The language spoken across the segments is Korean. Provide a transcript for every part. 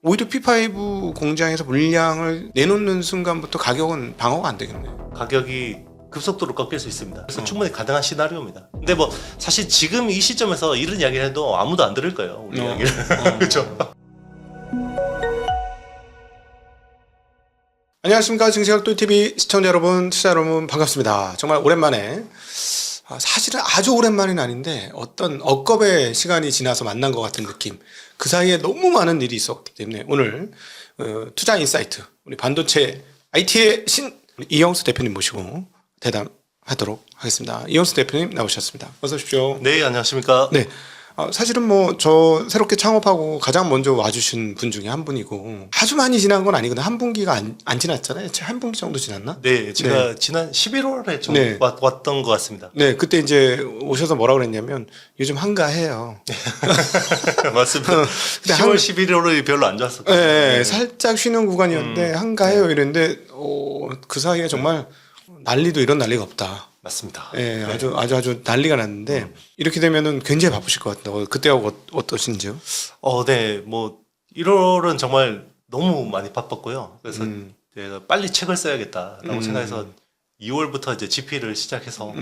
오히려 P5 공장에서 물량을 내놓는 순간부터 가격은 방어가 안 되겠네. 가격이 급속도로 꺾일 수 있습니다. 그래서 충분히 가능한 시나리오입니다. 근데 뭐 사실 지금 이 시점에서 이런 이야기를 해도 아무도 안 들을 거예요. 우리 이야기를. 그렇죠. 안녕하십니까. 증시각도TV 시청자 여러분, 투자 여러분 반갑습니다. 정말 오랜만에, 사실은 아주 오랜만은 아닌데 어떤 억겁의 시간이 지나서 만난 것 같은 느낌, 그 사이에 너무 많은 일이 있었기 때문에 오늘 투자 인사이트, 우리 반도체 IT의 신 우리 이영수 대표님 모시고 대담하도록 하겠습니다. 이영수 대표님 나오셨습니다. 어서 오십시오. 네, 안녕하십니까. 네. 사실은 뭐 저 새롭게 창업하고 가장 먼저 와주신 분 중에 한 분이고, 아주 많이 지난 건 아니거든요. 한 분기가 안 지났잖아요. 한 분기 정도 지났나? 네, 제가 지난 11월에 좀 네. 왔던 것 같습니다. 네, 그때 이제 오셔서 뭐라 그랬냐면 요즘 한가해요. 맞습니다. 근데 10월 11월이 별로 안 좋았었거든요. 네, 살짝 쉬는 구간이었는데 한가해요 이랬는데 그 사이에 정말 난리도 이런 난리가 없다. 맞습니다. 네, 아주 난리가 났는데 이렇게 되면은 굉장히 바쁘실 것 같아요. 그때하고 어떠신지요? 네, 뭐 1월은 정말 너무 많이 바빴고요. 그래서 제가 빨리 책을 써야겠다라고 생각해서 2월부터 이제 GP를 시작해서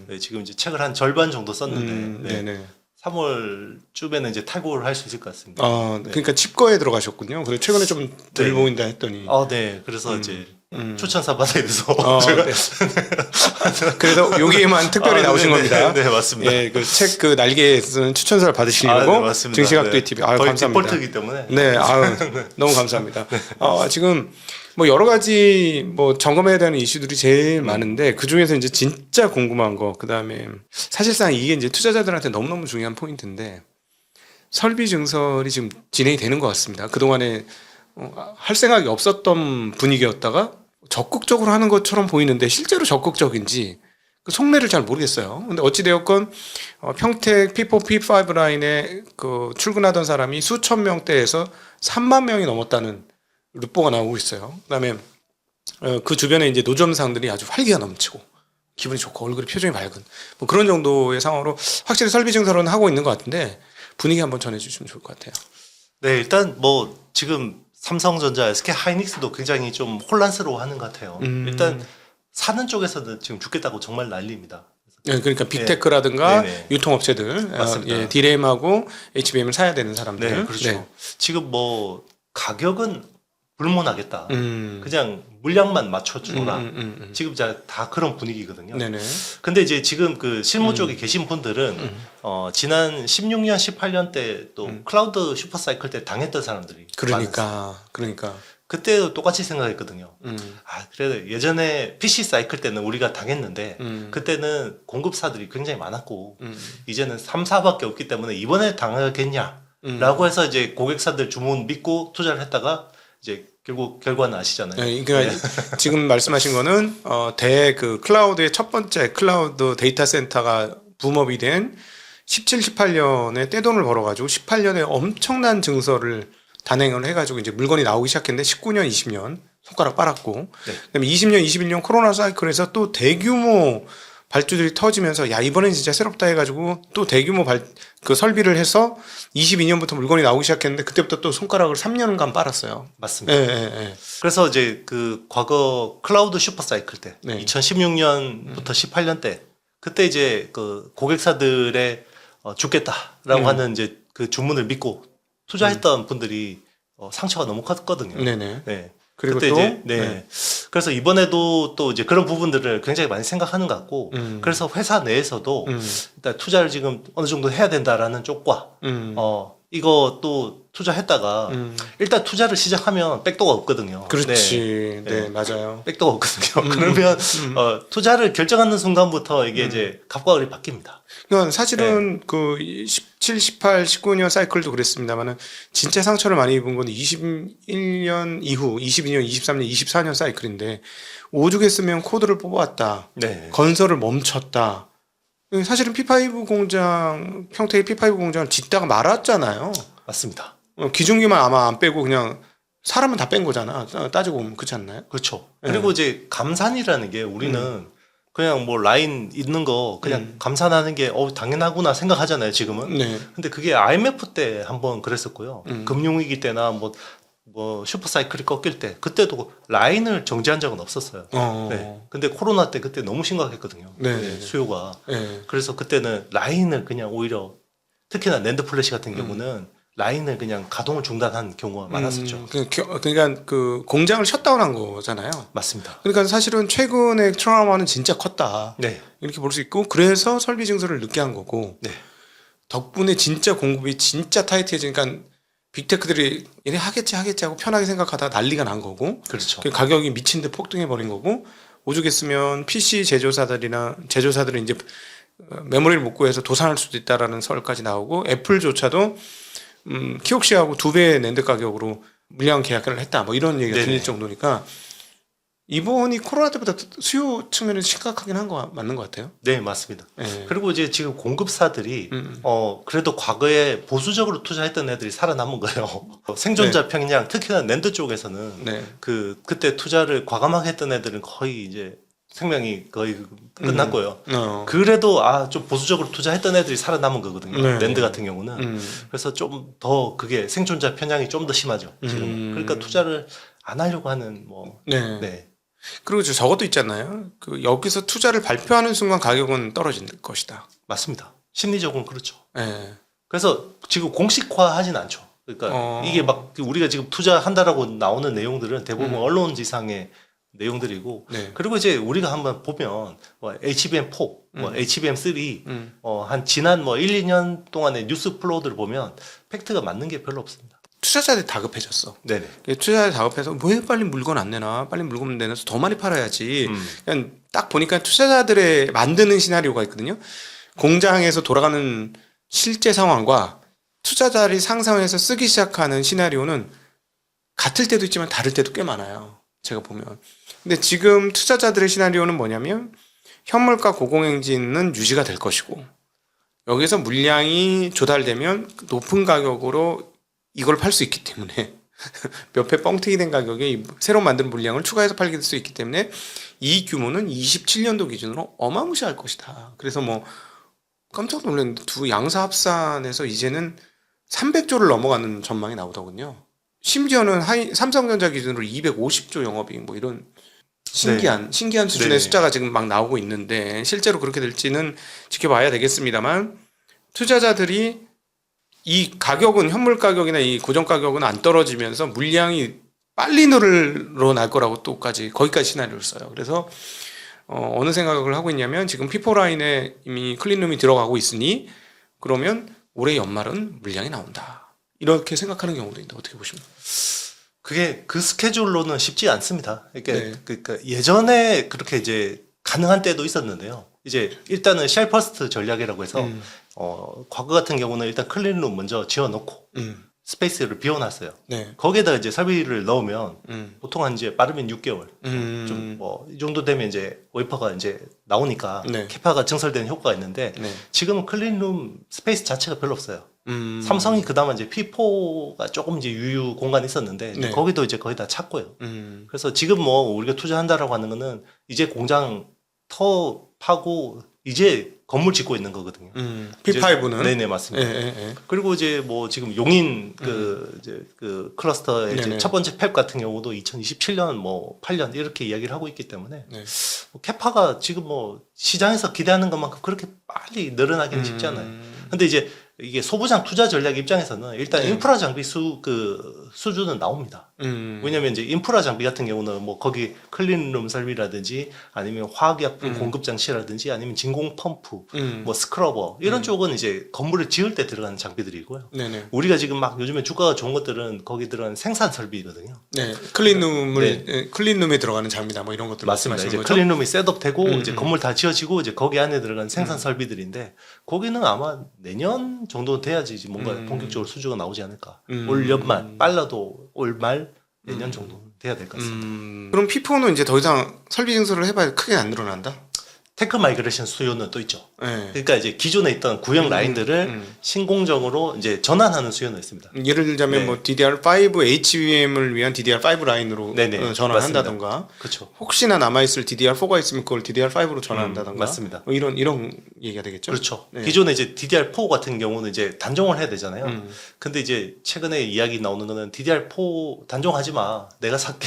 네, 지금 이제 책을 한 절반 정도 썼는데 네, 네네. 3월쯤에는 이제 탈고를 할 수 있을 것 같습니다. 네. 그러니까 칩거에 들어가셨군요. 그래서 최근에 좀 덜 네. 보인다 했더니. 네, 그래서 이제 추천사 받아야 돼서 제가 네. 그래서 여기에만 특별히 나오신 겁니다. 네, 맞습니다. 예, 그 책 그 날개에 쓰는 추천서를 받으시려고 네, 맞습니다. 증시각도의 TV. 거의 감사합니다. 디폴트이기 때문에. 네, 너무 감사합니다. 지금 뭐 여러 가지 뭐 점검해야 되는 이슈들이 제일 많은데 그 중에서 이제 진짜 궁금한 거, 그 다음에 사실상 이게 이제 투자자들한테 너무너무 중요한 포인트인데, 설비 증설이 지금 진행이 되는 것 같습니다. 그동안에 할 생각이 없었던 분위기였다가 적극적으로 하는 것처럼 보이는데 실제로 적극적인지 그 속내를 잘 모르겠어요. 근데 어찌되었건 평택 P4, P5 라인에 그 출근하던 사람이 수천 명대에서 3만 명이 넘었다는 르포가 나오고 있어요. 그다음에 그 주변에 이제 노점상들이 아주 활기가 넘치고 기분이 좋고 얼굴에 표정이 밝은 뭐 그런 정도의 상황으로 확실히 설비 증설은 하고 있는 것 같은데, 분위기 한번 전해주시면 좋을 것 같아요. 네, 일단 뭐 지금 삼성전자, SK 하이닉스도 굉장히 좀 혼란스러워하는 것 같아요. 일단 사는 쪽에서는 지금 죽겠다고 정말 난리입니다. 네, 그러니까 빅테크라든가 네. 유통업체들, 맞습니다. 디램하고 HBM을 사야 되는 사람들. 네, 그렇죠. 지금 뭐 가격은 불문하겠다. 그냥 물량만 맞춰주라. 지금 다 그런 분위기거든요. 네네. 근데 이제 지금 그 실무 쪽에 계신 분들은 지난 16년, 18년 때 또 클라우드 슈퍼사이클 때 당했던 사람들이 많았어요. 그러니까. 그때도 똑같이 생각했거든요. 그래도 예전에 PC 사이클 때는 우리가 당했는데 그때는 공급사들이 굉장히 많았고 이제는 3, 4밖에 없기 때문에 이번에 당하겠냐 라고 해서 이제 고객사들 주문 믿고 투자를 했다가 이제 결국 결과는 아시잖아요. 네, 그러니까 지금 말씀하신 거는 그 클라우드의 첫 번째 클라우드 데이터 센터가 붐업이 된 17, 18년에 떼돈을 벌어가지고 18년에 엄청난 증설을 단행을 해가지고 이제 물건이 나오기 시작했는데 19년, 20년 손가락 빨았고, 그다음에 20년, 21년 코로나 사이클에서 또 대규모 발주들이 터지면서 야, 이번엔 진짜 새롭다 해가지고 또 대규모 그 설비를 해서 22년부터 물건이 나오기 시작했는데 그때부터 또 손가락을 3년간 빨았어요. 맞습니다. 예. 그래서 이제 그 과거 클라우드 슈퍼사이클 때 2016년부터 18년 때 그때 이제 그 고객사들의 죽겠다라고 하는 이제 그 주문을 믿고 투자했던 분들이 상처가 너무 컸거든요. 네네. 네. 그리고 그때 또 이제 그래서 이번에도 또 이제 그런 부분들을 굉장히 많이 생각하는 것 같고 그래서 회사 내에서도 일단 투자를 지금 어느 정도 해야 된다라는 쪽과 이거 또 투자했다가 일단 투자를 시작하면 백도가 없거든요. 그렇지. 네, 맞아요. 백도가 없거든요. 그러면 투자를 결정하는 순간부터 이게 이제 값과 을이 바뀝니다. 그러니까 사실은 그 17, 18, 19년 사이클도 그랬습니다만은 진짜 상처를 많이 입은 건 21년 이후 22년, 23년, 24년 사이클인데 오죽했으면 코드를 뽑아왔다. 네. 건설을 멈췄다. 사실은 P5 공장, 평택의 P5 공장을 짓다가 말았잖아요. 맞습니다. 기중기만 아마 안 빼고 그냥 사람은 다 뺀 거잖아. 따지고 보면 그렇지 않나요? 그렇죠. 그리고 이제 감산이라는 게 우리는 그냥 뭐 라인 있는 거 그냥 감산하는 게 당연하구나 생각하잖아요 지금은. 네. 근데 그게 IMF 때 한번 그랬었고요. 금융위기 때나 뭐 슈퍼사이클이 꺾일 때 그때도 라인을 정지한 적은 없었어요. 네. 근데 코로나 때 그때 너무 심각했거든요. 네. 네, 수요가. 네. 그래서 그때는 라인을 그냥 오히려 특히나 낸드 플래시 같은 경우는 라인을 그냥 가동을 중단한 경우가 많았었죠. 그러니까 그 공장을 셧다운한 거잖아요. 맞습니다. 그러니까 사실은 최근의 트라우마는 진짜 컸다. 네. 이렇게 볼 수 있고 그래서 설비 증설을 늦게 한 거고 네. 덕분에 진짜 공급이 진짜 타이트해지니까 빅테크들이 얘네 하겠지 하고 편하게 생각하다가 난리가 난 거고 그렇죠. 그 가격이 미친 듯 폭등해 버린 거고 오죽했으면 PC 제조사들은 이제 메모리를 못 구해서 도산할 수도 있다라는 설까지 나오고 애플조차도 키옥시하고 2배 낸드 가격으로 물량 계약을 했다 뭐 이런 얘기가 네네. 들릴 정도니까 이번이 코로나 때보다 수요 측면에서 심각하긴 한 거 맞는 것 같아요. 네, 맞습니다. 네. 그리고 이제 지금 공급사들이 그래도 과거에 보수적으로 투자했던 애들이 살아남은 거예요. 생존자 평양, 특히나 낸드 쪽에서는 네. 그때 투자를 과감하게 했던 애들은 거의 이제 생명이 거의 끝났고요. 그래도 좀 보수적으로 투자했던 애들이 살아남은 거거든요. 네. 낸드 같은 경우는. 그래서 좀 더 그게 생존자 편향이 좀 더 심하죠. 지금. 그러니까 투자를 안 하려고 하는 네. 네. 그리고 저것도 있잖아요. 그 여기서 투자를 발표하는 순간 가격은 떨어질 것이다. 맞습니다. 심리적으로는 그렇죠. 네. 그래서 지금 공식화하진 않죠. 그러니까 이게 막 우리가 지금 투자한다라고 나오는 내용들은 대부분 언론지상의 내용들이고 네. 그리고 이제 우리가 한번 보면 HBM4, HBM3 한 지난 1, 2년 동안의 뉴스 플로우들을 보면 팩트가 맞는 게 별로 없습니다. 투자자들이 다급해졌어. 네네. 투자자들이 다급해서 왜 빨리 물건 안 내나? 빨리 물건 내놔서 더 많이 팔아야지. 그냥 딱 보니까 투자자들의 만드는 시나리오가 있거든요. 공장에서 돌아가는 실제 상황과 투자자들이 상상해서 쓰기 시작하는 시나리오는 같을 때도 있지만 다를 때도 꽤 많아요. 제가 보면. 근데 지금 투자자들의 시나리오는 뭐냐면 현물가 고공행진은 유지가 될 것이고 여기서 물량이 조달되면 높은 가격으로 이걸 팔 수 있기 때문에 몇 배 뻥튀기 된 가격에 새로 만든 물량을 추가해서 팔게 될 수 있기 때문에 이 규모는 27년도 기준으로 어마무시할 것이다. 그래서 뭐 깜짝 놀랐는데 두 양사 합산해서 이제는 300조를 넘어가는 전망이 나오더군요. 심지어는 삼성전자 기준으로 250조 영업이익 뭐 이런 신기한 수준의 네. 숫자가 지금 막 나오고 있는데 실제로 그렇게 될지는 지켜봐야 되겠습니다만 투자자들이 이 가격은 현물 가격이나 이 고정 가격은 안 떨어지면서 물량이 빨리 늘어날 거라고 거기까지 시나리오를 써요. 그래서 어느 생각을 하고 있냐면 지금 피포 라인에 이미 클린룸이 들어가고 있으니 그러면 올해 연말은 물량이 나온다. 이렇게 생각하는 경우도 있는데 어떻게 보십니까? 그게 그 스케줄로는 쉽지 않습니다. 네. 그러니까 예전에 그렇게 이제 가능한 때도 있었는데요. 이제 일단은 쉘 퍼스트 전략이라고 해서 과거 같은 경우는 일단 클린룸 먼저 지어놓고 스페이스를 비워놨어요. 네. 거기에다 이제 설비를 넣으면 보통 한 이제 빠르면 6개월 좀 이 정도 되면 이제 웨이퍼가 이제 나오니까 네. 캐파가 증설되는 효과가 있는데 네. 지금은 클린룸 스페이스 자체가 별로 없어요. 삼성이 그다음에 이제 P4가 조금 이제 유유 공간이 있었는데 네. 거기도 이제 거의 다 찼고요. 그래서 지금 우리가 투자한다라고 하는 거는 이제 공장 터 파고 이제 건물 짓고 있는 거거든요. P5는 네네 맞습니다. 네. 그리고 이제 지금 용인 그 클러스터의 이제 네네. 첫 번째 팹 같은 경우도 2027년 8년 이렇게 이야기를 하고 있기 때문에 네. 캐파가 지금 시장에서 기대하는 것만큼 그렇게 빨리 늘어나기는 쉽지 않아요. 근데 이제 이게 소부장 투자 전략 입장에서는 일단 네. 인프라 장비 수준은 나옵니다. 왜냐면 이제 인프라 장비 같은 경우는 거기 클린룸 설비라든지 아니면 화학약품 공급 장치라든지 아니면 진공 펌프, 스크러버 이런 쪽은 이제 건물을 지을 때 들어가는 장비들이고요. 네네. 우리가 지금 막 요즘에 주가가 좋은 것들은 거기 들어가는 생산 설비거든요. 네. 클린룸에 들어가는 장비다 뭐 이런 것들 맞습니다. 이제 말씀하시는 거죠? 클린룸이 셋업되고 이제 건물 다 지어지고 이제 거기 안에 들어가는 생산 설비들인데 거기는 아마 내년 정도 돼야지 이제 뭔가 본격적으로 수주가 나오지 않을까. 올 연말 빨라도 올 말 내년 정도 돼야 될 것 같습니다. 그럼 P4는 이제 더 이상 설비 증설을 해봐야 크게 안 늘어난다? 테크 마이그레이션 수요는 또 있죠. 네. 그러니까 이제 기존에 있던 구형 라인들을 신공정으로 이제 전환하는 수요는 있습니다. 예를 들자면 네. 뭐 DDR5 HBM을 위한 DDR5 라인으로 네네. 전환한다던가, 그렇죠. 혹시나 남아있을 DDR4가 있으면 그걸 DDR5로 전환한다던가, 맞습니다. 뭐 이런 얘기가 되겠죠. 그렇죠. 네. 기존에 이제 DDR4 같은 경우는 이제 단종을 해야 되잖아요. 근데 이제 최근에 이야기 나오는 거는 DDR4 단종하지 마. 내가 살게.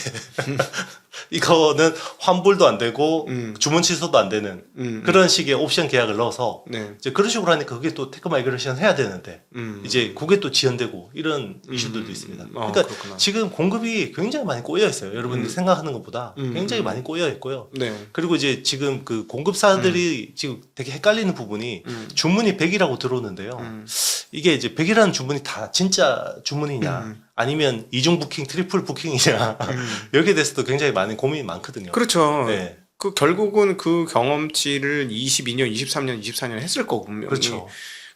이거는 환불도 안 되고 주문 취소도 안 되는 그런 식의 옵션 계약을 넣어서 네. 이제 그런 식으로 하니까 그게 또 테크 마이그레이션 해야 되는데 이제 그게 또 지연되고 이런 이슈들도 있습니다. 그러니까 그렇구나. 지금 공급이 굉장히 많이 꼬여 있어요. 여러분들이 생각하는 것보다 굉장히 많이 꼬여 있고요. 네. 그리고 이제 지금 그 공급사들이 지금 되게 헷갈리는 부분이 주문이 100이라고 들어오는데요. 이게 이제 100이라는 주문이 다 진짜 주문이냐 아니면 이중 부킹, 트리플 부킹이냐 여기에 대해서도 굉장히 많은 고민이 많거든요. 그렇죠. 네. 그 결국은 그 경험치를 22년, 23년, 24년 했을 거고 분명히. 그렇죠.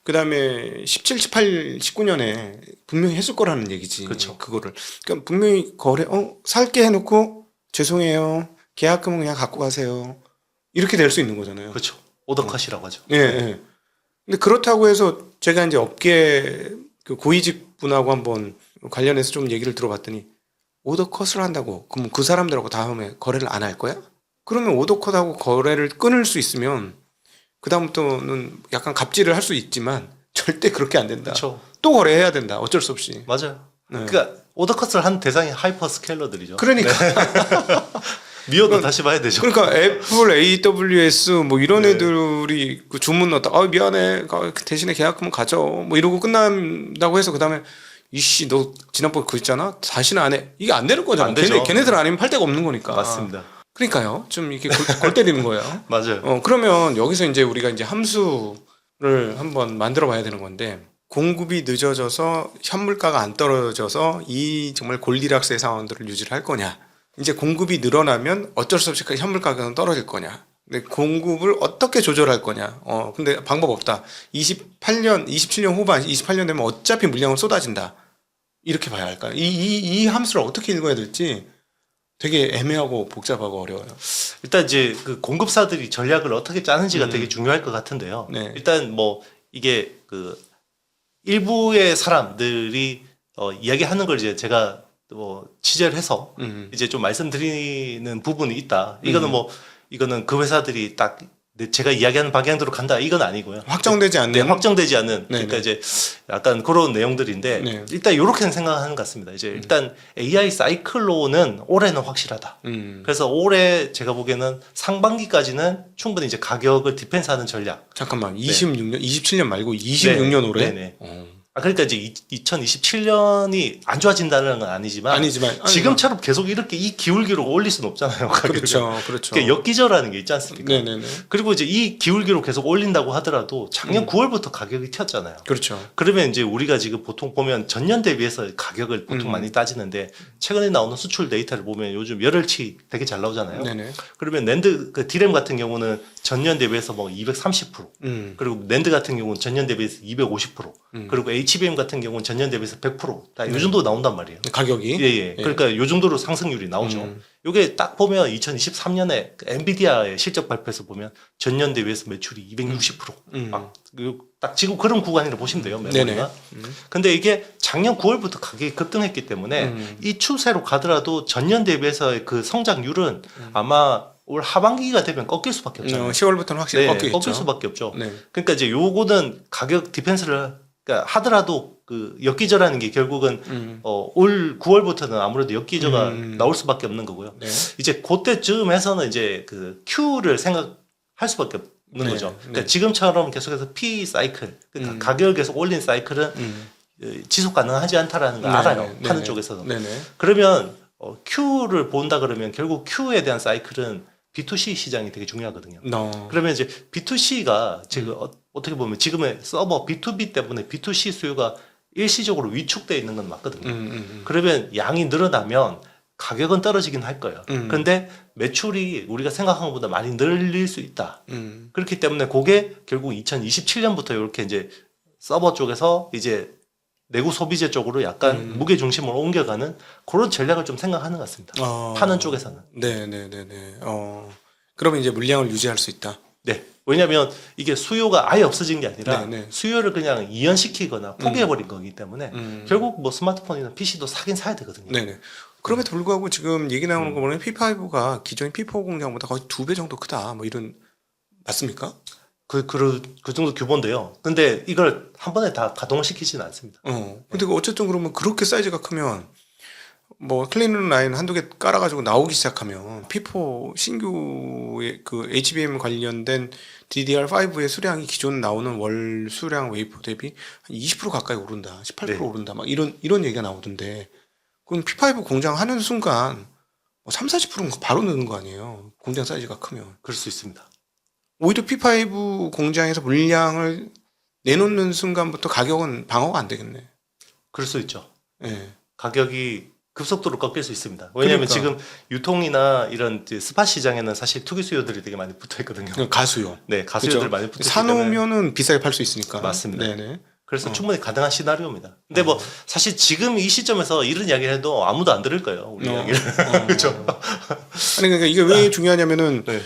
그다음에 17, 18, 19년에 분명히 했을 거라는 얘기지. 그렇죠. 그거를. 그러니까 분명히 살게 해놓고 죄송해요. 계약금은 그냥 갖고 가세요. 이렇게 될 수 있는 거잖아요. 그렇죠. 오더컷이라고 하죠. 예, 예. 근데 그렇다고 해서 제가 이제 업계 그 고위직 분하고 한번 관련해서 좀 얘기를 들어봤더니 오더컷을 한다고 그럼 그 사람들하고 다음에 거래를 안 할 거야? 그러면 오더컷하고 거래를 끊을 수 있으면 그다음부터는 약간 갑질을 할 수 있지만 절대 그렇게 안 된다. 그렇죠. 또 거래해야 된다. 어쩔 수 없이. 맞아요. 네. 그러니까 오더컷을 한 대상이 하이퍼 스케일러들이죠. 그러니까 미어도 다시 봐야 되죠. 그러니까 애플, AWS 뭐 이런 네. 애들이 그 주문 넣었다. 미안해. 대신에 계약금은 가져. 뭐 이러고 끝난다고 해서 그다음에 이씨 너 지난번에 그거 있잖아. 다시는 안 해. 이게 안 되는 거잖아. 안 되죠. 걔네들 아니면 팔 데가 없는 거니까. 맞습니다. 그러니까요. 좀 이렇게 골 때리는 거예요. 맞아요. 그러면 여기서 이제 우리가 이제 함수를 한번 만들어 봐야 되는 건데 공급이 늦어져서 현물가가 안 떨어져서 이 정말 골디락스의 상황들을 유지를 할 거냐. 이제 공급이 늘어나면 어쩔 수 없이 그 현물 가격은 떨어질 거냐. 근데 공급을 어떻게 조절할 거냐. 근데 방법 없다. 27년 후반, 28년 되면 어차피 물량은 쏟아진다. 이렇게 봐야 할까요? 이 함수를 어떻게 읽어야 될지 되게 애매하고 복잡하고 어려워요. 일단 이제 그 공급사들이 전략을 어떻게 짜는지가 되게 중요할 것 같은데요. 네. 일단 뭐 이게 그 일부의 사람들이 이야기하는 걸 이제 제가 뭐 취재를 해서 이제 좀 말씀드리는 부분이 있다. 이거는 뭐 이거는 그 회사들이 딱 제가 이야기하는 방향대로 간다. 이건 아니고요. 확정되지 않는. 네, 확정되지 않는. 그러니까 네네. 이제 약간 그런 내용들인데 네. 일단 이렇게는 생각하는 것 같습니다. 이제 일단 AI 사이클로는 올해는 확실하다. 그래서 올해 제가 보기에는 상반기까지는 충분히 이제 가격을 디펜스하는 전략. 잠깐만. 26년, 27년 말고 26년 네. 올해? 네네. 그러니까 이제 2027년이 안 좋아진다는 건 아니지만 지금처럼 계속 이렇게 이 기울기로 올릴 수는 없잖아요. 가격을. 그렇죠. 그렇죠. 그러니까 역기저라는 게 있지 않습니까? 네네네. 그리고 이제 이 기울기로 계속 올린다고 하더라도 작년 9월부터 가격이 튀었잖아요. 그렇죠. 그러면 이제 우리가 지금 보통 보면 전년 대비해서 가격을 보통 많이 따지는데 최근에 나오는 수출 데이터를 보면 요즘 열흘치 되게 잘 나오잖아요. 네네. 그러면 낸드 그 디램 같은 경우는 전년 대비해서 뭐 230%, 그리고 낸드 같은 경우는 전년 대비해서 250%, 그리고 HBM 같은 경우는 전년 대비해서 100%다 요 정도 나온단 말이에요. 가격이? 예. 그러니까 요 정도로 상승률이 나오죠. 요게 딱 보면 2023년에 엔비디아의 실적 발표에서 보면 전년 대비해서 매출이 260%. 딱 지금 그런 구간이라고 보시면 돼요. 메모리가. 근데 이게 작년 9월부터 가격이 급등했기 때문에 이 추세로 가더라도 전년 대비해서의 그 성장률은 아마 올 하반기가 되면 꺾일 수밖에 없잖아요. 10월부터는 확실히 꺾이겠죠. 꺾일 수밖에 없죠. 네. 그러니까 이제 요거는 가격 디펜스를 그러니까 하더라도 그 역기저라는 게 결국은 올 9월부터는 아무래도 역기저가 나올 수밖에 없는 거고요. 네. 이제 그때쯤에서는 이제 그 Q를 생각할 수밖에 없는 네. 거죠. 그러니까 네. 지금처럼 계속해서 P 사이클, 그러니까 가격을 계속 올린 사이클은 지속 가능하지 않다라는 걸 알아요. 파는 쪽에서는. 네네. 그러면 Q를 본다 그러면 결국 Q에 대한 사이클은 B2C 시장이 되게 중요하거든요. 그러면 이제 B2C가 지금 어떻게 보면 지금의 서버 B2B 때문에 B2C 수요가 일시적으로 위축되어 있는 건 맞거든요. 그러면 양이 늘어나면 가격은 떨어지긴 할 거예요. 그런데 매출이 우리가 생각한 것보다 많이 늘릴 수 있다. 그렇기 때문에 그게 결국 2027년부터 이렇게 이제 서버 쪽에서 이제 내구 소비재 쪽으로 약간 무게 중심을 옮겨가는 그런 전략을 좀 생각하는 것 같습니다. 파는 쪽에서는. 네네네네. 그러면 이제 물량을 유지할 수 있다. 네. 왜냐하면 이게 수요가 아예 없어진 게 아니라 네, 네. 수요를 그냥 이연시키거나 포기해버린 거기 때문에 결국 뭐 스마트폰이나 PC도 사긴 사야 되거든요. 네네. 그럼에도 불구하고 지금 얘기 나오는 거 보면 P5가 기존 P4 공장보다 거의 2배 정도 크다. 뭐 이런 맞습니까? 그 정도 규모인데요. 근데 이걸 한 번에 다 가동을 시키지는 않습니다. 근데 어쨌든 그러면 그렇게 사이즈가 크면 뭐 클린 라인 한두 개 깔아가지고 나오기 시작하면 P4 신규의 그 HBM 관련된 DDR5의 수량이 기존 나오는 월 수량 웨이퍼 대비 한 20% 가까이 오른다, 18% 네. 오른다, 막 이런 얘기가 나오던데, 그럼 P5 공장 하는 순간 뭐 30-40%는 바로 느는 거 아니에요? 공장 사이즈가 크면. 그럴 수 있습니다. 오히려 P5 공장에서 물량을 내놓는 순간부터 가격은 방어가 안 되겠네. 그럴 수 있죠. 예. 가격이 급속도로 꺾일 수 있습니다. 왜냐하면 그러니까. 지금 유통이나 이런 이제 스팟 시장에는 사실 투기 수요들이 되게 많이 붙어 있거든요. 가수요. 네, 가수요들 그죠? 많이 붙어 있기 때문에 사놓으면은 비싸게 팔 수 있으니까. 맞습니다. 네네. 그래서 충분히 가능한 시나리오입니다. 근데 뭐 사실 지금 이 시점에서 이런 이야기를 해도 아무도 안 들을 거예요. 우리 이야기를. 그렇죠. 아니 그러니까 이게 왜 중요하냐면은 네.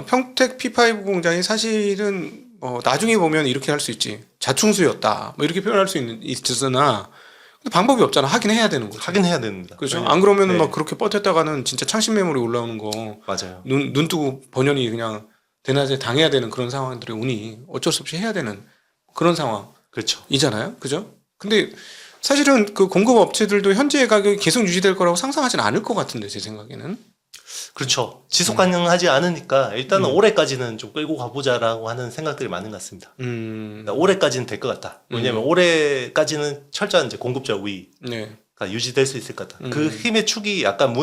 평택 P5 공장이 사실은 나중에 보면 이렇게 할 수 있지. 자충수였다. 뭐 이렇게 표현할 수 있으나 근데 방법이 없잖아. 하긴 해야 되는 거죠. 하긴 해야 됩니다. 그렇죠. 네. 안 그러면은 네. 막 그렇게 버텼다가는 진짜 창신 메모리 올라오는 거 맞아요. 눈 뜨고 번연히 그냥 대낮에 당해야 되는 그런 상황들이 오니 어쩔 수 없이 해야 되는 그런 그렇죠. 상황이잖아요. 그죠? 근데 사실은 그 공급 업체들도 현재 가격이 계속 유지될 거라고 상상하지는 않을 것 같은데 제 생각에는. 그렇죠. 지속 가능하지 않으니까 일단은 올해까지는 좀 끌고 가보자라고 하는 생각들이 많은 것 같습니다. 그러니까 올해까지는 될 것 같다. 왜냐하면 올해까지는 철저한 이제 공급자 우위가 네. 유지될 수 있을 것 같다. 그 힘의 축이 약간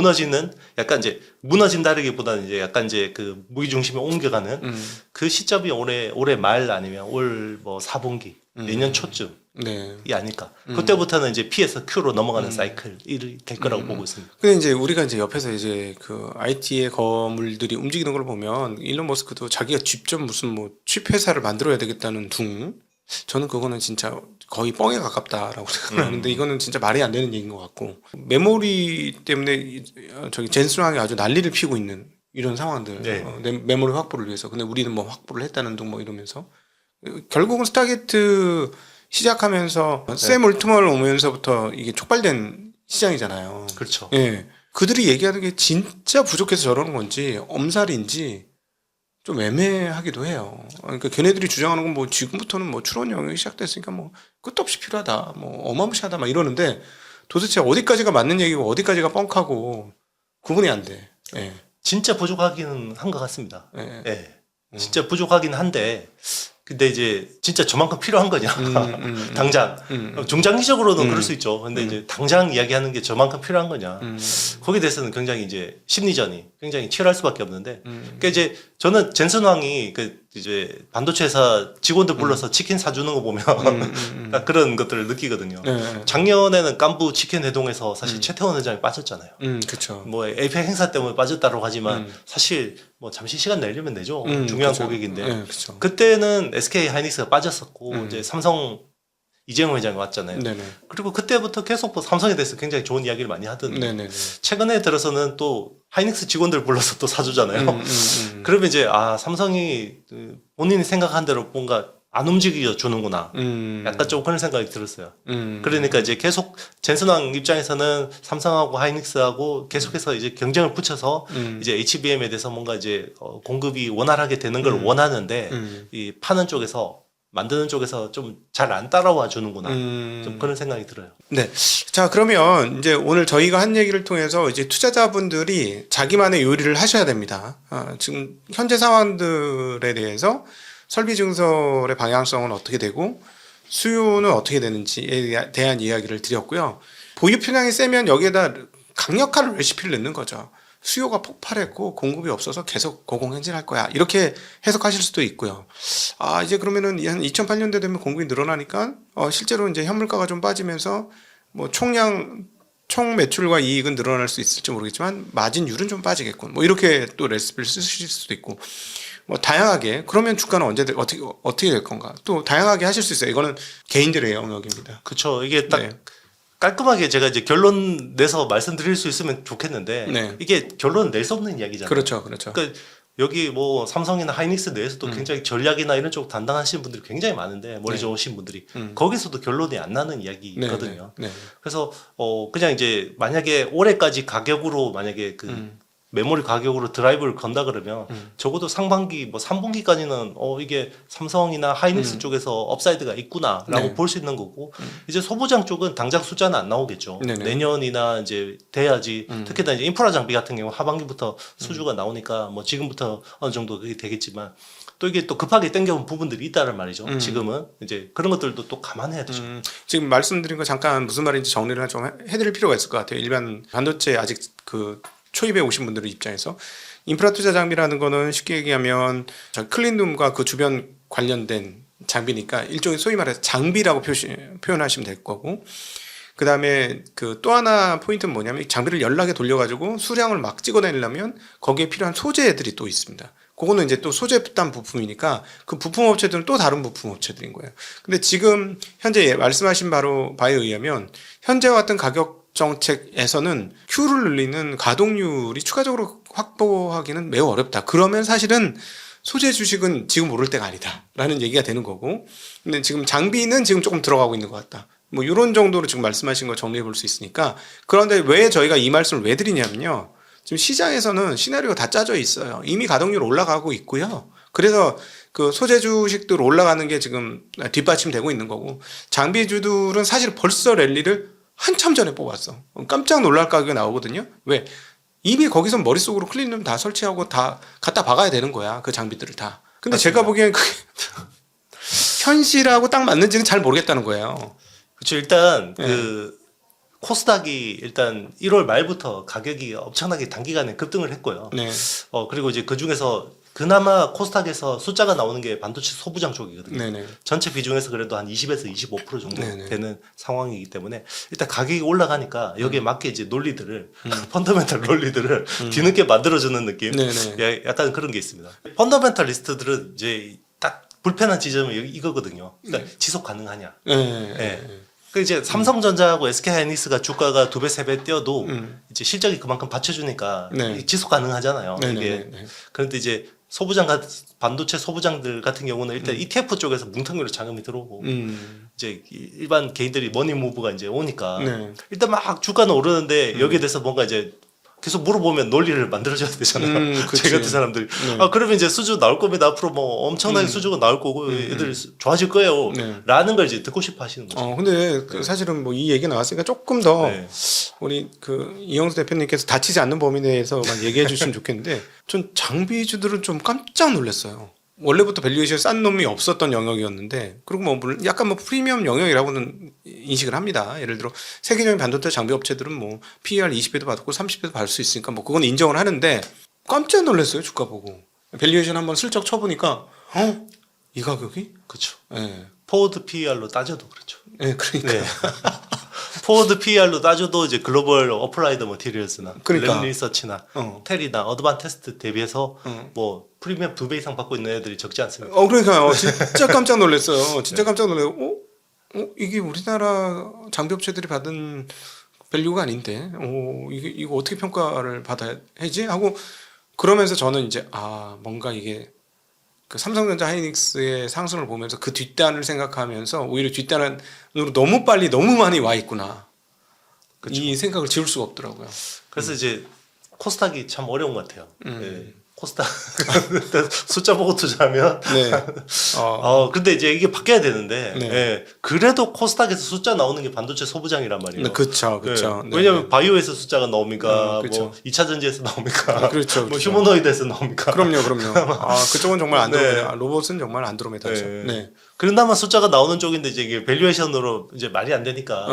약간 이제 무너진다기보다는 이제 약간 이제 그 무기 중심에 옮겨가는 그 시점이 올해 말 아니면 올 뭐 4분기 내년 초쯤. 네. 이 아닐까. 그때부터는 이제 P에서 Q로 넘어가는 사이클이 될 거라고 보고 있습니다. 근데 이제 우리가 이제 옆에서 이제 그 IT의 거물들이 움직이는 걸 보면 일론 머스크도 자기가 직접 무슨 뭐 칩 회사를 만들어야 되겠다는 둥. 저는 그거는 진짜 거의 뻥에 가깝다라고 생각을 하는데 이거는 진짜 말이 안 되는 얘기인 것 같고 메모리 때문에 저기 젠스랑이 아주 난리를 피우고 있는 이런 상황들. 네. 메모리 확보를 위해서. 근데 우리는 뭐 확보를 했다는 둥 뭐 이러면서 결국은 스타게이트 시작하면서 샘 올트먼 오면서부터 이게 촉발된 시장이잖아요. 그렇죠. 예. 그들이 얘기하는 게 진짜 부족해서 저러는 건지 엄살인지 좀 애매하기도 해요. 그러니까 걔네들이 주장하는 건 뭐 지금부터는 뭐 출원 영역이 시작됐으니까 뭐 끝도 없이 필요하다. 뭐 어마무시하다 막 이러는데 도대체 어디까지가 맞는 얘기고 어디까지가 뻥카고 구분이 안 돼. 예. 진짜 부족하기는 한 것 같습니다. 예. 예. 진짜 부족하긴 한데 근데 이제 진짜 저만큼 필요한 거냐 당장 중장기적으로는 그럴 수 있죠. 근데 이제 당장 이야기하는 게 저만큼 필요한 거냐 거기에 대해서는 굉장히 이제 심리전이 굉장히 치열할 수밖에 없는데 그러니까 이제 저는 젠슨 왕이 그 이제 반도체 회사 직원들 불러서 치킨 사주는 거 보면 딱 그런 것들을 느끼거든요. 네. 작년에는 깐부 치킨 회동에서 사실 최태원 회장이 빠졌잖아요. 그렇죠. 뭐 에이펙 행사 때문에 빠졌다고 하지만 사실 뭐 잠시 시간 내려면 내죠. 중요한 그쵸. 고객인데 네, 그쵸. 그때는 SK 하이닉스가 빠졌었고 이제 삼성 이재용 회장이 왔잖아요. 네네. 그리고 그때부터 계속 뭐 삼성에 대해서 굉장히 좋은 이야기를 많이 하던데 네네네. 최근에 들어서는 또 하이닉스 직원들 불러서 또 사주잖아요. 그러면 이제 삼성이 본인이 생각한 대로 뭔가 안 움직여 주는구나. 약간 좀 그런 생각이 들었어요. 그러니까 이제 계속 젠슨왕 입장에서는 삼성하고 하이닉스하고 계속해서 이제 경쟁을 붙여서 이제 HBM에 대해서 뭔가 이제 공급이 원활하게 되는 걸 원하는데 이 파는 쪽에서 만드는 쪽에서 좀 잘 안 따라와 주는구나. 좀 그런 생각이 들어요. 네. 자, 그러면 이제 오늘 저희가 한 얘기를 통해서 이제 투자자분들이 자기만의 요리를 하셔야 됩니다. 지금 현재 상황들에 대해서 설비 증설의 방향성은 어떻게 되고 수요는 어떻게 되는지에 대한 이야기를 드렸고요. 보유 편향이 세면 여기에다 강력한 레시피를 넣는 거죠. 수요가 폭발했고 공급이 없어서 계속 고공행진할 거야. 이렇게 해석하실 수도 있고요. 이제 그러면은 한 2008년대 되면 공급이 늘어나니까 실제로 이제 현물가가 좀 빠지면서 뭐 총 매출과 이익은 늘어날 수 있을지 모르겠지만 마진율은 좀 빠지겠군. 뭐 이렇게 또 레시피를 쓰실 수도 있고. 뭐 다양하게 그러면 주가는 언제 어떻게 될 건가? 또 다양하게 하실 수 있어요. 이거는 개인들의 영역입니다. 그렇죠. 이게 딱 네. 깔끔하게 제가 이제 결론 내서 말씀드릴 수 있으면 좋겠는데 네. 이게 결론 낼 수 없는 이야기잖아요. 그렇죠. 그러니까 여기 뭐 삼성이나 하이닉스 내에서도 굉장히 전략이나 이런 쪽 담당하시는 분들이 굉장히 많은데 머리 네. 좋으신 분들이 거기서도 결론이 안 나는 이야기거든요. 네. 그래서 그냥 이제 만약에 올해까지 가격으로 만약에 그 메모리 가격으로 드라이브를 건다 그러면 적어도 상반기 뭐 3분기까지는 이게 삼성이나 하이닉스 쪽에서 업사이드가 있구나라고 네. 볼 수 있는 거고 이제 소부장 쪽은 당장 숫자는 안 나오겠죠. 네네. 내년이나 이제 돼야지 특히나 이제 인프라 장비 같은 경우 하반기부터 수주가 나오니까 뭐 지금부터 어느 정도 그게 되겠지만 또 이게 또 급하게 땡겨온 부분들이 있다는 말이죠. 지금은 이제 그런 것들도 또 감안해야 되죠. 지금 말씀드린 거 잠깐 무슨 말인지 정리를 좀 해드릴 필요가 있을 것 같아요. 일반 반도체 아직 그 초입에 오신 분들 입장에서 인프라 투자 장비라는 거는 쉽게 얘기하면 클린룸과 그 주변 관련된 장비니까 일종의 소위 말해서 장비라고 표현하시면 될 거고, 그 다음에 그 또 하나 포인트는 뭐냐면 장비를 연락에 돌려가지고 수량을 막 찍어내려면 거기에 필요한 소재들이 또 있습니다. 그거는 이제 또 소재단 부품이니까 그 부품 업체들은 또 다른 부품 업체들인 거예요. 근데 지금 현재 말씀하신 바에 의하면 현재와 같은 가격 정책에서는 Q를 늘리는 가동률이 추가적으로 확보하기는 매우 어렵다. 그러면 사실은 소재 주식은 지금 오를 때가 아니다라는 얘기가 되는 거고, 근데 지금 장비는 지금 조금 들어가고 있는 것 같다. 뭐 이런 정도로 지금 말씀하신 거 정리해 볼 수 있으니까. 그런데 왜 저희가 이 말씀을 왜 드리냐면요, 지금 시장에서는 시나리오가 다 짜져 있어요. 이미 가동률 올라가고 있고요. 그래서 그 소재 주식들 올라가는 게 지금 뒷받침되고 있는 거고, 장비주들은 사실 벌써 랠리를 한참 전에 뽑았어. 깜짝 놀랄 가격이 나오거든요. 왜? 이미 거기서 머릿속으로 클린룸 다 설치하고 다 갖다 박아야 되는 거야. 그 장비들을 다. 근데 맞습니다. 제가 보기엔 그게 현실하고 딱 맞는지는 잘 모르겠다는 거예요. 그렇죠. 일단 네. 그 코스닥이 일단 1월 말부터 가격이 엄청나게 단기간에 급등을 했고요. 네. 그리고 이제 그 중에서 그나마 코스닥에서 숫자가 나오는 게 반도체 소부장 쪽이거든요. 네네. 전체 비중에서 그래도 한 20에서 25% 정도 네네. 되는 상황이기 때문에 일단 가격이 올라가니까 여기에 맞게 이제 논리들을 펀더멘탈 논리들을 뒤늦게 만들어주는 느낌. 네네. 약간 그런 게 있습니다. 펀더멘탈리스트들은 이제 딱 불편한 지점이 이거거든요. 그러니까 지속 가능하냐. 네. 네. 그 이제 삼성전자하고 SK하이닉스가 주가가 2배, 3배 뛰어도 이제 실적이 그만큼 받쳐주니까 네. 지속 가능하잖아요. 네네. 이게 네. 그런데 이제 반도체 소부장들 같은 경우는 일단 ETF 쪽에서 뭉텅이로 자금이 들어오고 이제 일반 개인들이 머니무브가 이제 오니까 네. 일단 막 주가는 오르는데 여기에 대해서 뭔가 이제 계속 물어보면 논리를 만들어줘야 되잖아요. 그치. 제 같은 사람들이. 네. 그러면 이제 수주 나올 겁니다. 앞으로 뭐 엄청나게 수주가 나올 거고 애들 좋아질 거예요. 네. 라는 걸 이제 듣고 싶어 하시는 거죠. 근데 그 사실은 뭐 이 얘기 나왔으니까 조금 더 네. 우리 그 이영수 대표님께서 다치지 않는 범위 내에서만 얘기해 주시면 좋겠는데, 전 장비주들은 좀 깜짝 놀랐어요. 원래부터 밸류에이션 싼 놈이 없었던 영역이었는데, 그리고 뭐 물론 약간 뭐 프리미엄 영역이라고는 인식을 합니다. 예를 들어 세계적인 반도체 장비 업체들은 뭐 PER 20배도 받고 30배도 받을 수 있으니까 뭐 그건 인정을 하는데, 깜짝 놀랐어요. 주가 보고 밸류에이션 한번 슬쩍 쳐보니까 이 가격이? 그렇죠. 네. 포워드 PER로 따져도 그렇죠. 네, 그러니까. 네. 포워드 PER로 따져도 이제 글로벌 어플라이드 머티리얼스나 그러니까. 램 리서치나 어. 텔이나 어드반테스트 대비해서 뭐 프리미엄 2배 이상 받고 있는 애들이 적지 않습니다. 그러니까요. 진짜 깜짝 놀랐어요. 진짜 깜짝 놀래요. 이게 우리나라 장비 업체들이 받은 밸류가 아닌데, 이거 어떻게 평가를 받아야 하지? 하고 그러면서 저는 이제 뭔가 이게 그 삼성전자 하이닉스의 상승을 보면서 그 뒷단을 생각하면서 오히려 뒷단으로 너무 빨리 너무 많이 와 있구나. 그쵸. 이 생각을 지울 수가 없더라고요. 그래서 이제 코스닥이 참 어려운 것 같아요. 네. 코스닥 숫자 보고 투자하면 네. 근데 이제 이게 바뀌어야 되는데 네. 예, 그래도 코스닥에서 숫자 나오는 게 반도체 소부장이란 말이에요. 그렇죠, 예, 그렇죠. 왜냐하면 바이오에서 숫자가 나옵니까? 그쵸. 뭐 2차 전지에서 나옵니까? 그렇죠, 뭐 그렇죠. 휴머노이드에서 나옵니까? 그럼요. 그쪽은 정말 안드로메다. 네. 로봇은 정말 안드로메다죠. 네. 네. 그런다면 숫자가 나오는 쪽인데 이제 이게 밸류에이션으로 이제 말이 안 되니까.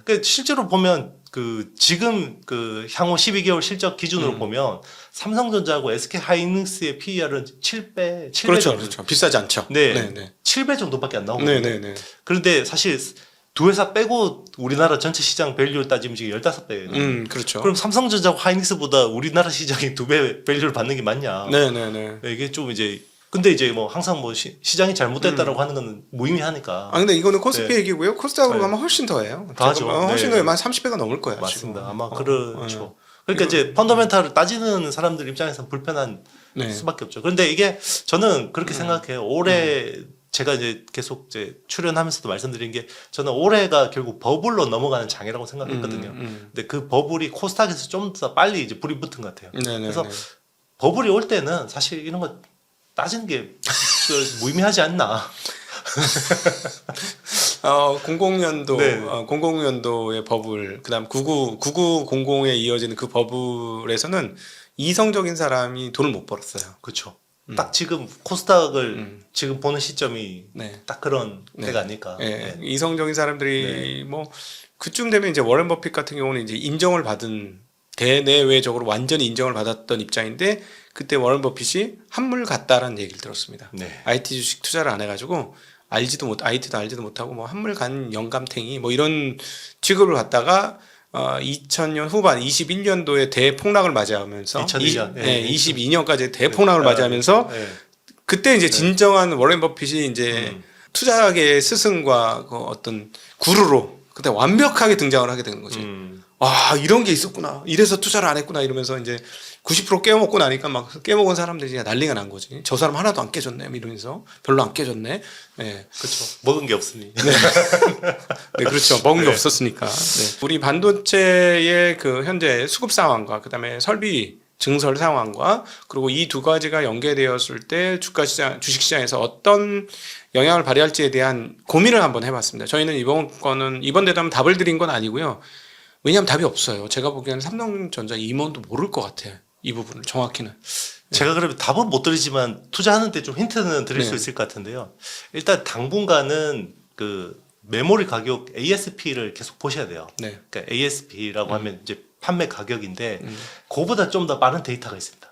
그러니까 실제로 보면 지금 향후 12개월 실적 기준으로 보면 삼성전자하고 SK 하이닉스의 PER은 7배 그렇죠, 정도. 그렇죠. 비싸지 않죠. 네. 7배 정도밖에 안 나오거든요. 네. 그런데 사실 두 회사 빼고 우리나라 전체 시장 밸류를 따지면 지금 15배예요. 그렇죠. 그럼 삼성전자하고 하이닉스보다 우리나라 시장이 2배 밸류를 받는 게 맞냐? 네. 이게 좀 이제 근데 이제 뭐 항상 뭐 시장이 잘못됐다라고 하는 건 무의미하니까. 근데 이거는 코스피 네. 얘기고요. 코스닥으로 네. 가면 훨씬 더해요. 더 하죠. 훨씬 네. 더해. 한 30배가 넘을 거예요. 맞습니다. 지금. 아마 그렇죠. 그러니까 이제 펀더멘탈을 따지는 사람들 입장에서 불편한 네. 수밖에 없죠. 그런데 이게 저는 그렇게 생각해요. 올해 제가 이제 계속 이제 출연하면서도 말씀드린 게 저는 올해가 결국 버블로 넘어가는 장이라고 생각했거든요. 근데 그 버블이 코스닥에서 좀 더 빨리 이제 불이 붙은 것 같아요. 네네네. 그래서 버블이 올 때는 사실 이런 거 따지는 게 무의미하지 않나. 00년도, 네. 00년도의 버블, 그다음 9900에 이어지는 그 버블에서는 이성적인 사람이 돈을 못 벌었어요. 그렇죠. 딱 지금 코스닥을 지금 보는 시점이 네. 딱 그런 네. 때가 아닐까. 예, 이성적인 사람들이 뭐 그쯤 되면 이제 워렌 버핏 같은 경우는 이제 인정을 받은 대내외적으로 완전히 인정을 받았던 입장인데 그때 워렌 버핏이 한물 갔다라는 얘기를 들었습니다. 네. IT 주식 투자를 안 해가지고 IT도 알지도 못하고 뭐 한물 간 영감탱이 뭐 이런 취급을 받다가 2000년 후반 21년도에 대폭락을 맞이하면서 2002년. 네. 22년까지 대폭락을 맞이하면서 네. 그때 이제 진정한 워렌 버핏이 이제 투자계의 스승과 그 어떤 구루로 그때 완벽하게 등장을 하게 되는 거지. 아, 이런 게 있었구나. 이래서 투자를 안 했구나. 이러면서 이제 90% 깨먹고 나니까 막 깨먹은 사람들이 난리가 난 거지. 저 사람 하나도 안 깨졌네. 이러면서 별로 안 깨졌네. 네. 그렇죠. 먹은 게 없으니. 네, 그렇죠. 먹은 게 네. 없었으니까. 네. 우리 반도체의 그 현재 수급 상황과 그다음에 설비 증설 상황과 그리고 이 두 가지가 연계되었을 때 주식시장에서 어떤 영향을 발휘할지에 대한 고민을 한번 해봤습니다. 저희는 이번 대담은 답을 드린 건 아니고요. 왜냐하면 답이 없어요. 제가 보기에는 삼성전자 임원도 모를 것 같아요. 이 부분을 정확히는. 제가 그러면 답은 못 드리지만 투자하는데 좀 힌트는 드릴 네. 수 있을 것 같은데요. 일단 당분간은 그 메모리 가격 ASP를 계속 보셔야 돼요. 네. 그러니까 ASP라고 하면 이제 판매 가격인데 그거보다 좀 더 빠른 데이터가 있습니다.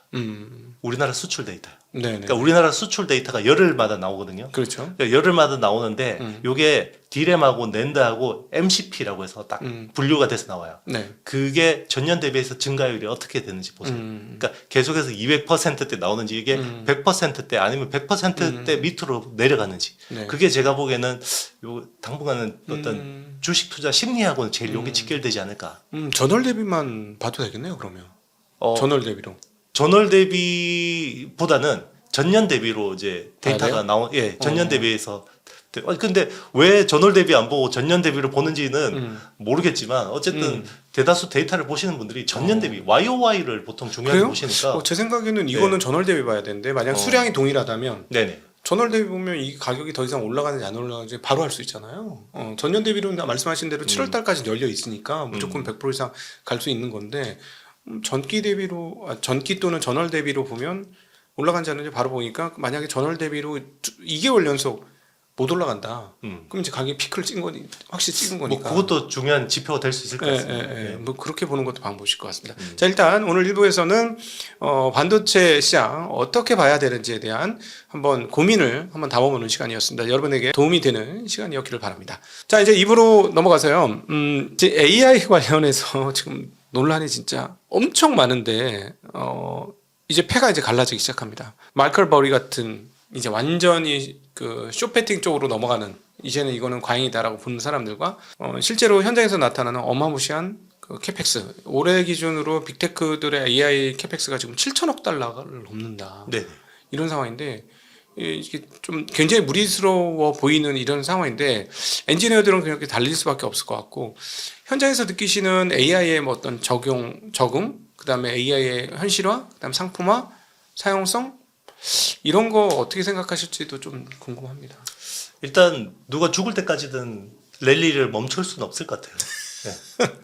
우리나라 수출 데이터요. 네. 그러니까 우리나라 수출 데이터가 열흘마다 나오거든요. 그렇죠. 그러니까 열흘마다 나오는데 이게 디램하고 낸드하고 MCP라고 해서 딱 분류가 돼서 나와요. 네. 그게 전년 대비해서 증가율이 어떻게 되는지 보세요. 그러니까 계속해서 200%대 나오는지 이게 100%대 아니면 100%대 밑으로 내려가는지 네. 그게 제가 보기에는 요 당분간은 어떤 주식 투자 심리하고는 제일 요게 직결되지 않을까. 전월 대비만 봐도 되겠네요. 그러면 전월 대비로. 전월 대비보다는 전년 대비로 이제 데이터가 전년 대비해서. 근데 왜 전월 대비 안 보고 전년 대비를 보는지는 모르겠지만 어쨌든 대다수 데이터를 보시는 분들이 전년 대비 YOY를 보통 중요하게 그래요? 보시니까. 제 생각에는 이거는 네. 전월 대비 봐야 되는데 만약 수량이 동일하다면 네네. 전월 대비 보면 이 가격이 더 이상 올라가는지 안 올라가는지 바로 알 수 있잖아요. 전년 대비로는 말씀하신 대로 7월 달까지 열려 있으니까 무조건 100% 이상 갈 수 있는 건데 전기 또는 전월 대비로 보면 올라간지 않는지 바로 보니까 만약에 전월 대비로 2개월 연속 못 올라간다. 그럼 이제 가격이 피크를 찍은 거니 확실히 찍은 거니까. 뭐 그것도 중요한 지표가 될 수 있을 것 같습니다. 예. 뭐 그렇게 보는 것도 방법일 것 같습니다. 자, 일단 오늘 1부에서는 반도체 시장 어떻게 봐야 되는지에 대한 한번 고민을 한번 담아보는 시간이었습니다. 여러분에게 도움이 되는 시간이었기를 바랍니다. 자, 이제 2부로 넘어가서요. 이제 AI 관련해서 지금 논란이 진짜 엄청 많은데 이제 패가 이제 갈라지기 시작합니다. 마이클 버리 같은 이제 완전히 그 쇼패팅 쪽으로 넘어가는 이제는 이거는 과잉이다라고 보는 사람들과 실제로 현장에서 나타나는 어마무시한 그 캐펙스 올해 기준으로 빅테크들의 AI 캐펙스가 지금 7천억 달러를 넘는다. 네. 이런 상황인데 이게 좀 굉장히 무리스러워 보이는 이런 상황인데 엔지니어들은 그렇게 달릴 수밖에 없을 것 같고 현장에서 느끼시는 AI의 뭐 어떤 적응, 그다음에 AI의 현실화, 그다음 상품화, 사용성 이런 거 어떻게 생각하실지도 좀 궁금합니다. 일단 누가 죽을 때까지는 랠리를 멈출 수는 없을 것 같아요. 네.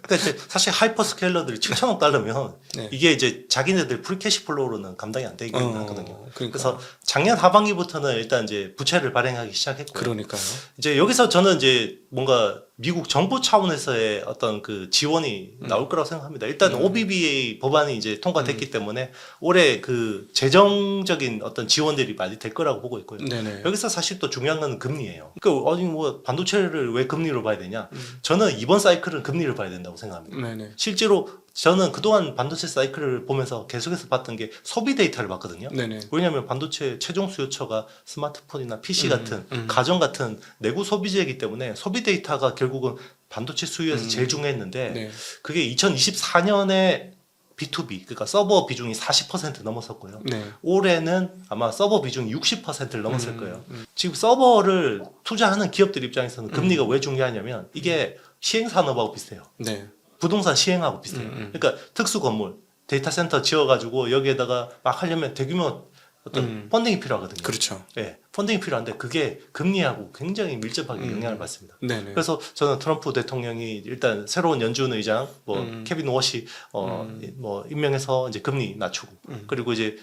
그러니까 이제 사실 하이퍼스케일러들이 7천억 달러면 네. 이게 이제 자기네들 프리캐시 플로우로는 감당이 안 되긴 하거든요. 그러니까. 그래서 작년 하반기부터는 일단 이제 부채를 발행하기 시작했고요. 그러니까요. 이제 여기서 저는 이제 뭔가 미국 정부 차원에서의 어떤 그 지원이 나올 거라고 생각합니다. 일단 OBBA 법안이 이제 통과됐기 때문에 올해 그 재정적인 어떤 지원들이 많이 될 거라고 보고 있고요. 네네. 여기서 사실 또 중요한 건 금리예요. 그러니까 아니 뭐 반도체를 왜 금리로 봐야 되냐? 저는 이번 사이클은 금리를 봐야 된다고 생각합니다. 네네. 실제로 저는 그동안 반도체 사이클을 보면서 계속해서 봤던 게 소비 데이터를 봤거든요. 네네. 왜냐하면 반도체 최종 수요처가 스마트폰이나 PC 같은 가전 같은 내구 소비재이기 때문에 소비 데이터가 결국은 반도체 수요에서 제일 중요했는데 네. 그게 2024년에 B2B 그러니까 서버 비중이 40% 넘었었고요. 네. 올해는 아마 서버 비중이 60%를 넘었을 거예요. 지금 서버를 투자하는 기업들 입장에서는 금리가 왜 중요하냐면 이게 시행 산업하고 비슷해요. 네. 부동산 시행하고 비슷해요. 그러니까 특수 건물, 데이터 센터 지어가지고 여기에다가 막 하려면 대규모 어떤 펀딩이 필요하거든요. 그렇죠. 네, 펀딩이 필요한데 그게 금리하고 굉장히 밀접하게 영향을 받습니다. 네네. 그래서 저는 트럼프 대통령이 일단 새로운 연준 의장, 뭐 케빈 워시 뭐 임명해서 이제 금리 낮추고 그리고 이제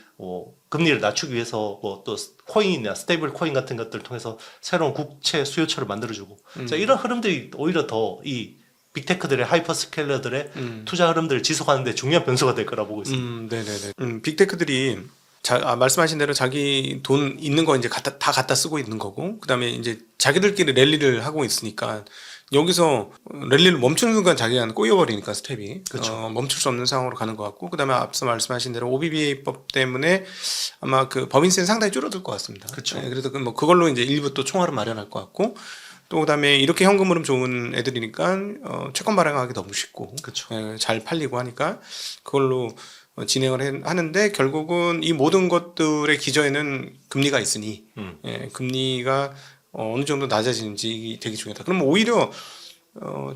금리를 낮추기 위해서 뭐 또 코인이나 스테이블 코인 같은 것들을 통해서 새로운 국채 수요처를 만들어주고 자, 이런 흐름들이 오히려 더 이 빅테크들의 하이퍼스케일러들의 투자 흐름들을 지속하는데 중요한 변수가 될 거라 보고 있습니다. 네네네. 빅테크들이 말씀하신 대로 자기 돈 있는 거 이제 다 갖다 쓰고 있는 거고, 그 다음에 이제 자기들끼리 랠리를 하고 있으니까 여기서 랠리를 멈추는 순간 자기가 꼬여버리니까 스텝이 그렇죠. 멈출 수 없는 상황으로 가는 것 같고, 그 다음에 앞서 말씀하신 대로 OBBA법 때문에 아마 그 법인세는 상당히 줄어들 것 같습니다. 그렇죠. 네, 그래서 뭐 그걸로 이제 일부 또 총알을 마련할 것 같고, 또 그다음에 이렇게 현금 흐름 좋은 애들이니까 채권 발행하기 너무 쉽고, 그렇죠. 잘 팔리고 하니까 그걸로 진행을 하는데, 결국은 이 모든 것들의 기저에는 금리가 있으니 금리가 어느 정도 낮아지는지 되게 중요하다. 그러면 오히려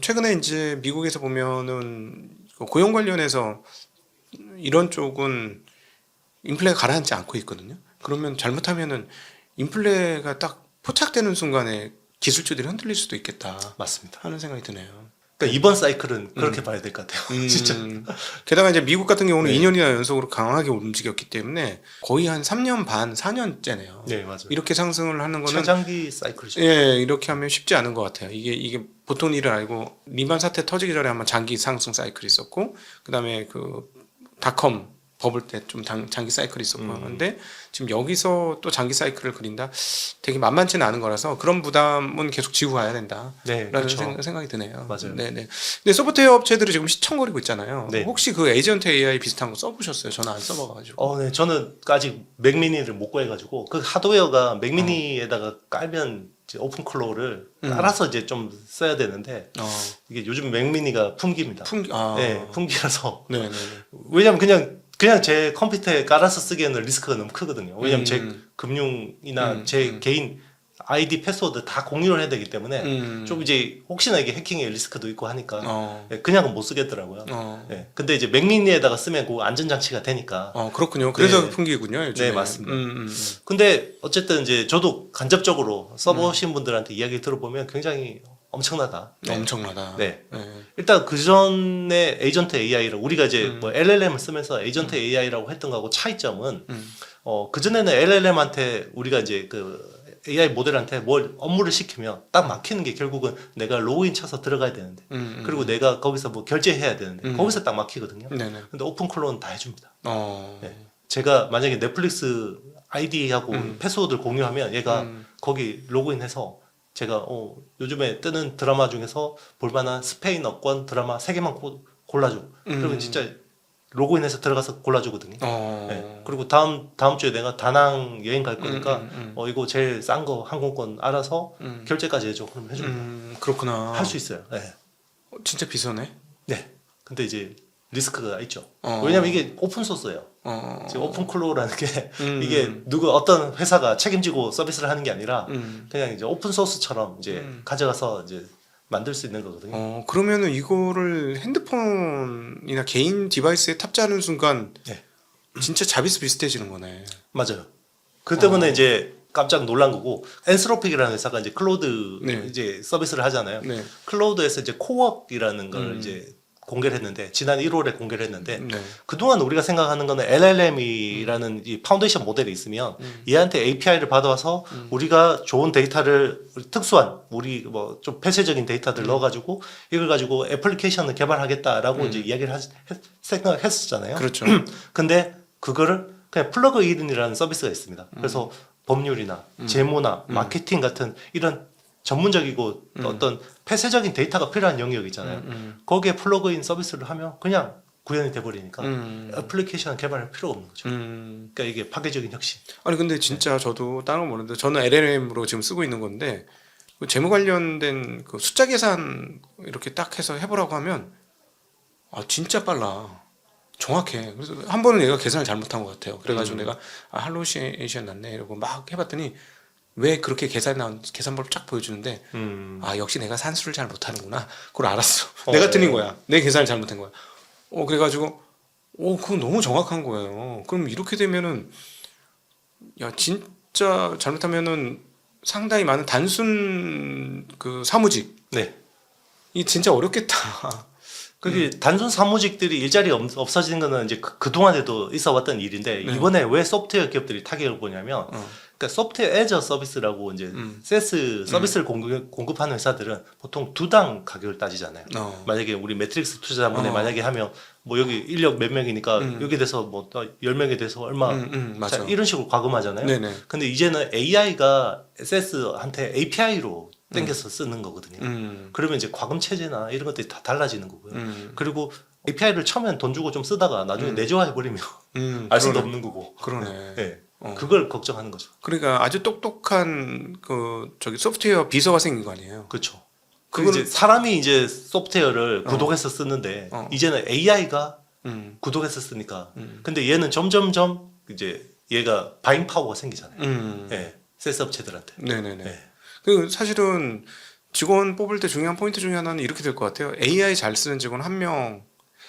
최근에 이제 미국에서 보면은 고용 관련해서 이런 쪽은 인플레가 가라앉지 않고 있거든요. 그러면 잘못하면은 인플레가 딱 포착되는 순간에 기술주들이 흔들릴 수도 있겠다 맞습니다. 하는 생각이 드네요. 그러니까 이번 사이클은 그렇게 봐야 될 것 같아요. 진짜. 게다가 이제 미국 같은 경우는 네. 2년이나 연속으로 강하게 움직였기 때문에 거의 한 3년 반, 4년째네요. 네, 맞아요. 이렇게 상승을 하는 거는 최장기 사이클이죠. 예, 이렇게 하면 쉽지 않은 것 같아요. 이게 보통 일은 아니고, 리만 사태 터지기 전에 한번 장기 상승 사이클이 있었고, 그다음에 그 닷컴 버블 때 좀 장기 사이클이 있었고 하는데, 지금 여기서 또 장기 사이클을 그린다? 되게 만만치는 않은 거라서 그런 부담은 계속 지고 가야 된다. 네, 라는 그렇죠. 생각이 드네요. 맞아요. 네네. 근데 소프트웨어 업체들이 지금 시청거리고 있잖아요. 네. 혹시 그 에이전트 AI 비슷한 거 써보셨어요? 저는 안 써봐가지고. 네, 저는 아직 맥미니를 못 구해가지고 그 하드웨어가 맥미니에다가 깔면 이제 오픈 클로우를 깔아서 이제 좀 써야 되는데 이게 요즘 맥미니가 품기입니다. 네, 품기라서. 네네네. 왜냐면 그냥 제 컴퓨터에 깔아서 쓰기에는 리스크가 너무 크거든요. 왜냐면 제 금융이나 제 개인 아이디 패스워드 다 공유를 해야 되기 때문에 좀 이제 혹시나 이게 해킹의 리스크도 있고 하니까 예, 그냥은 못 쓰겠더라고요. 예, 근데 이제 맥미니에다가 쓰면 그 안전장치가 되니까. 그렇군요. 그래서 네. 풍기군요. 요즘에. 네, 맞습니다. 근데 어쨌든 이제 저도 간접적으로 써보신 분들한테 이야기 들어보면 굉장히 엄청나다. 네. 엄청나다. 네. 네. 일단 그 전에 에이전트 AI를 우리가 이제 뭐 LLM을 쓰면서 에이전트 AI라고 했던 거하고 차이점은 그 전에는 LLM한테 우리가 이제 그 AI 모델한테 뭘 업무를 시키면 딱 막히는 게 결국은 내가 로그인 쳐서 들어가야 되는데 그리고 내가 거기서 뭐 결제해야 되는데 거기서 딱 막히거든요. 네네. 근데 오픈클로우는 다 해줍니다. 네. 제가 만약에 넷플릭스 아이디하고 패스워드를 공유하면 얘가 거기 로그인해서 제가 요즘에 뜨는 드라마 중에서 볼만한 스페인어권 드라마 3개만 골라줘. 그러면 진짜 로그인해서 들어가서 골라주거든요. 네. 그리고 다음 주에 내가 다낭 여행 갈 거니까 이거 제일 싼 거 항공권 알아서 결제까지 해줘. 그럼 해줍니다. 그렇구나. 할 수 있어요. 네. 진짜 비싸네. 네. 근데 이제 리스크가 있죠. 왜냐면 이게 오픈 소스예요. 지금 오픈 클로우라는 게 이게 어떤 회사가 책임지고 서비스를 하는 게 아니라 그냥 이제 오픈 소스처럼 이제 가져가서 이제 만들 수 있는 거거든요. 그러면은 이거를 핸드폰이나 개인 디바이스에 탑재하는 순간 네. 진짜 자비스 비슷해지는 거네. 맞아요. 그 때문에 이제 깜짝 놀란 거고 엔스로픽이라는 회사가 이제 클로우드 네. 이제 서비스를 하잖아요. 네. 클로우드에서 이제 코웍이라는 걸 이제 공개를 했는데 지난 1월에 공개를 했는데 네. 그동안 우리가 생각하는 거는 LLM이라는 이 파운데이션 모델이 있으면 얘한테 API를 받아와서 우리가 좋은 데이터를 특수한 우리 뭐 좀 폐쇄적인 데이터들 넣어가지고 이걸 가지고 애플리케이션을 개발하겠다라고 이제 이야기를 생각을 했었잖아요. 그렇죠. 근데 그거를 그냥 플러그인이라는 서비스가 있습니다. 그래서 법률이나 재무나 마케팅 같은 이런 전문적이고 어떤 폐쇄적인 데이터가 필요한 영역 있잖아요. 거기에 플러그인 서비스를 하면 그냥 구현이 돼버리니까 애플리케이션 개발할 필요가 없는 거죠. 그러니까 이게 파괴적인 혁신. 아니 근데 진짜 저도 다른 건 모르는데 저는 LLM으로 지금 쓰고 있는 건데 그 재무 관련된 그 숫자 계산 이렇게 딱 해서 해보라고 하면 진짜 빨라. 정확해. 그래서 한 번은 얘가 계산을 잘못한 것 같아요. 그래가지고 음. 내가 할로시에이션 났네 이러고 막 해봤더니 왜 그렇게 계산법을 쫙 보여주는데 역시 내가 산수를 잘 못하는구나. 그걸 알았어. 내가 틀린 거야. 내 계산을 잘못한 거야. 그래가지고 그건 너무 정확한 거예요. 그럼 이렇게 되면은 야 진짜 잘못하면은 상당히 많은 단순 그 사무직 네. 이 진짜 어렵겠다. 그게 단순 사무직들이 일자리 없어지는 거는 이제 그동안에도 있어 왔던 일인데 네. 이번에 왜 소프트웨어 기업들이 타격을 보냐면 그러니까 소프트웨어 애저 서비스라고 이제 세스 서비스를 공급하는 회사들은 보통 두당 가격을 따지잖아요. 만약에 우리 매트릭스 투자자문에 만약에 하면 뭐 여기 인력 몇 명이니까 여기 대해서 뭐 10명에 대해서 얼마 맞아. 자, 이런 식으로 과금하잖아요. 네네. 근데 이제는 AI가 SS한테 API로 땡겨서 쓰는 거거든요. 그러면 이제 과금 체제나 이런 것들이 다 달라지는 거고요. 그리고 API를 처음엔 돈 주고 좀 쓰다가 나중에 내재화해버리면 알 수도 없는 거고. 그러네. 네. 그걸 걱정하는 거죠. 그러니까 아주 똑똑한 소프트웨어 비서가 생긴 거 아니에요. 그렇죠. 그거는- 이제 사람이 이제 소프트웨어를 구독해서 쓰는데 이제는 AI가 구독해서 쓰니까. 근데 얘는 점점점 이제 얘가 바잉 파워가 생기잖아요. 네. 세스 업체들한테. 네네네. 네. 그 사실은 직원 뽑을 때 중요한 포인트 중에 하나는 이렇게 될 것 같아요. AI 잘 쓰는 직원 한 명.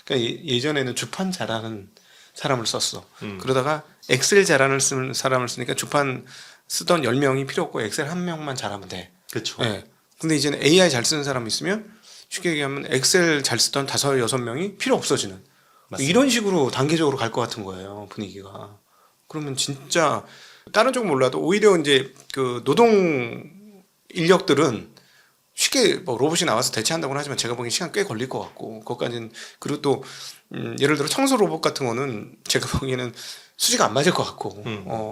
그러니까 예전에는 주판 잘하는 사람을 썼어. 그러다가 엑셀 잘하는 사람을 쓰니까 주판 쓰던 10명이 필요 없고 엑셀 한 명만 잘하면 돼. 그렇죠. 네. 근데 이제는 AI 잘 쓰는 사람이 있으면 쉽게 얘기하면 엑셀 잘 쓰던 5, 6명이 필요 없어지는 맞습니다. 이런 식으로 단계적으로 갈 것 같은 거예요. 분위기가. 그러면 진짜 다른 쪽 몰라도 오히려 이제 그 노동 인력들은 쉽게 뭐 로봇이 나와서 대체한다고는 하지만 제가 보기엔 시간 꽤 걸릴 것 같고 그것까지는 그리고 또 예를 들어 청소 로봇 같은 거는 제가 보기에는 수지가 안 맞을 것 같고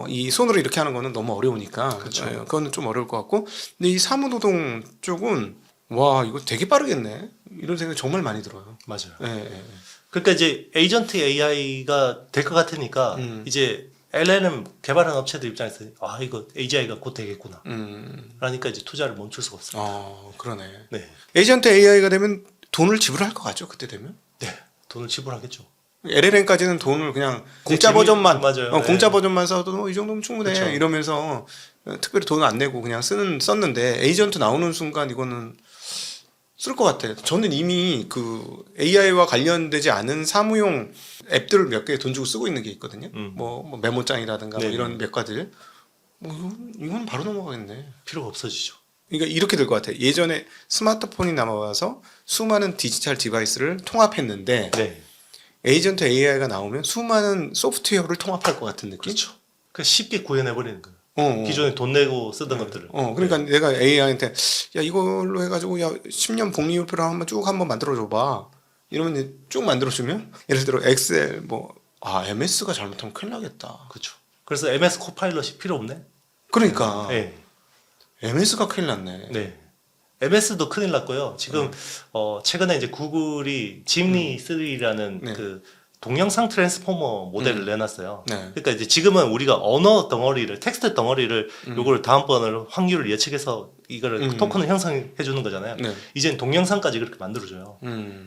이 손으로 이렇게 하는 거는 너무 어려우니까 그쵸. 그거는 좀 어려울 것 같고 근데 이 사무노동 쪽은 와 이거 되게 빠르겠네 이런 생각이 정말 많이 들어요. 맞아요. 예, 예. 그러니까 이제 에이전트 AI가 될 것 같으니까 이제 LLM 개발하는 업체들 입장에서 이거 AGI가 곧 되겠구나. 그러니까 이제 투자를 멈출 수가 없어요. 그러네. 네. 에이전트 AI가 되면 돈을 지불할 것 같죠 그때 되면? 네. 돈을 지불하겠죠. LLM까지는 돈을 그냥 공짜 재미- 버전만 맞아요. 공짜 네. 버전만 써도 이 정도면 충분해 그쵸. 이러면서 특별히 돈을 안 내고 그냥 썼는데 에이전트 나오는 순간 이거는 쓸 것 같아요. 저는 이미 그 AI와 관련되지 않은 사무용 앱들을 몇 개 돈 주고 쓰고 있는 게 있거든요. 뭐 메모장이라든가 뭐 네네. 이런 몇 가지를 이건 바로 넘어가겠네. 필요가 없어지죠. 그러니까 이렇게 될 것 같아요. 예전에 스마트폰이 남아와서 수많은 디지털 디바이스를 통합했는데 네. 에이전트 AI가 나오면 수많은 소프트웨어를 통합할 것 같은 느낌? 그렇죠. 그 쉽게 구현해 버리는 거예요. 어. 기존에 돈 내고 쓰던 것들을. 그러니까 내가 AI한테 야 이걸로 해가지고 야 10년 복리후표를 한번 만들어줘봐. 이러면 이제 쭉 만들어주면 예를 들어 엑셀 MS가 잘못하면 큰일 나겠다. 그렇죠. 그래서 MS 코파일럿이 필요 없네. 그러니까 네. MS가 큰일 났네. 네. MS도 큰일 났고요. 지금 최근에 이제 구글이 지미니 3라는 네. 그 동영상 트랜스포머 모델을 내놨어요. 네. 그러니까 이제 지금은 우리가 언어 덩어리를 텍스트 덩어리를 요거를 다음번을 확률을 예측해서 이거를 토큰을 형성해 주는 거잖아요. 네. 이젠 동영상까지 그렇게 만들어줘요.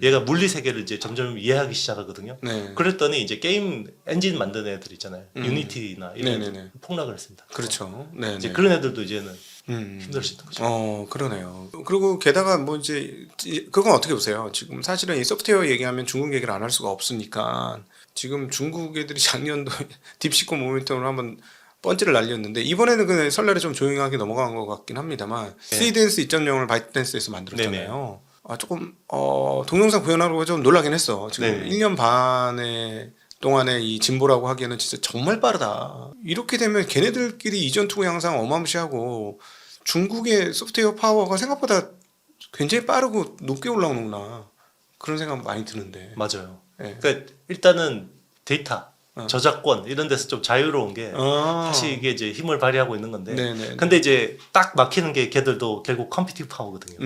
얘가 물리 세계를 이제 점점 이해하기 시작하거든요. 네. 그랬더니 이제 게임 엔진 만드는 애들 있잖아요. 유니티나 이런 네네네. 애들 폭락을 했습니다. 그렇죠. 네. 이제 그런 애들도 이제는 힘들 수 있는 거죠. 그러네요. 그리고 게다가 뭐 이제 그건 어떻게 보세요? 지금 사실은 이 소프트웨어 얘기하면 중국 얘기를 안 할 수가 없으니까 지금 중국 애들이 작년도 딥시코 모멘텀으로 한번 펀치를 날렸는데 이번에는 그 설날에 좀 조용하게 넘어간 것 같긴 합니다만 네. 스위덴스 2.0을 바이트댄스에서 만들었잖아요. 조금 동영상 구현하고 좀 놀라긴 했어. 지금 네네. 1년 반에 동안에 이 진보라고 하기에는 진짜 정말 빠르다. 이렇게 되면 걔네들끼리 이전 투구 양상 어마무시하고 중국의 소프트웨어 파워가 생각보다 굉장히 빠르고 높게 올라오는구나. 그런 생각 많이 드는데. 맞아요. 네. 그러니까 일단은 데이터, 저작권 이런 데서 좀 자유로운 게 사실 이게 이제 힘을 발휘하고 있는 건데. 네네. 근데 이제 딱 막히는 게 걔들도 결국 컴피티브 파워거든요.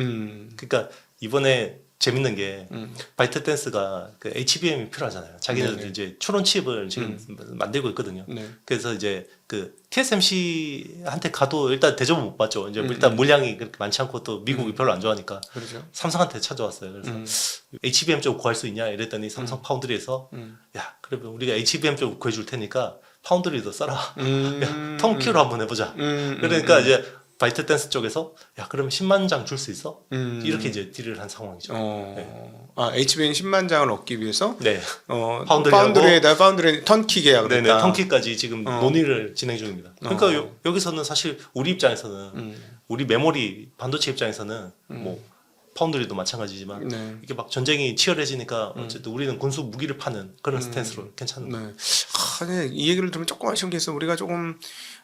그러니까 이번에 재밌는 게 바이트댄스가 그 HBM이 필요하잖아요. 자기네들 네네. 이제 추론 칩을 지금 만들고 있거든요. 네. 그래서 이제 그 TSMC한테 가도 일단 대접을 못 받죠. 이제 일단 물량이 그렇게 많지 않고 또 미국이 별로 안 좋아하니까 그렇죠. 삼성한테 찾아왔어요. 그래서 HBM 쪽 구할 수 있냐 이랬더니 삼성 파운드리에서 야 그러면 우리가 HBM 쪽 구해줄 테니까 파운드리도 써라. 야, 턴키로 한번 해보자. 그러니까 이제 바이트댄스 쪽에서 야 그러면 10만 장 줄 수 있어? 이렇게 이제 딜을 한 상황이죠. 아, HBM 10만 장을 얻기 위해서 네. 파운드리에다 파운드리 턴키 계약을 네네, 했다. 턴키까지 지금 논의를 진행 중입니다. 그러니까 여기서는 사실 우리 입장에서는 우리 메모리 반도체 입장에서는 뭐 파운드리도 마찬가지지만 네. 이게 막 전쟁이 치열해지니까 어쨌든 우리는 군수 무기를 파는 그런 스탠스로 괜찮은 거예요. 네. 네. 이 얘기를 들으면 조금 아쉬운 게 있어. 우리가 조금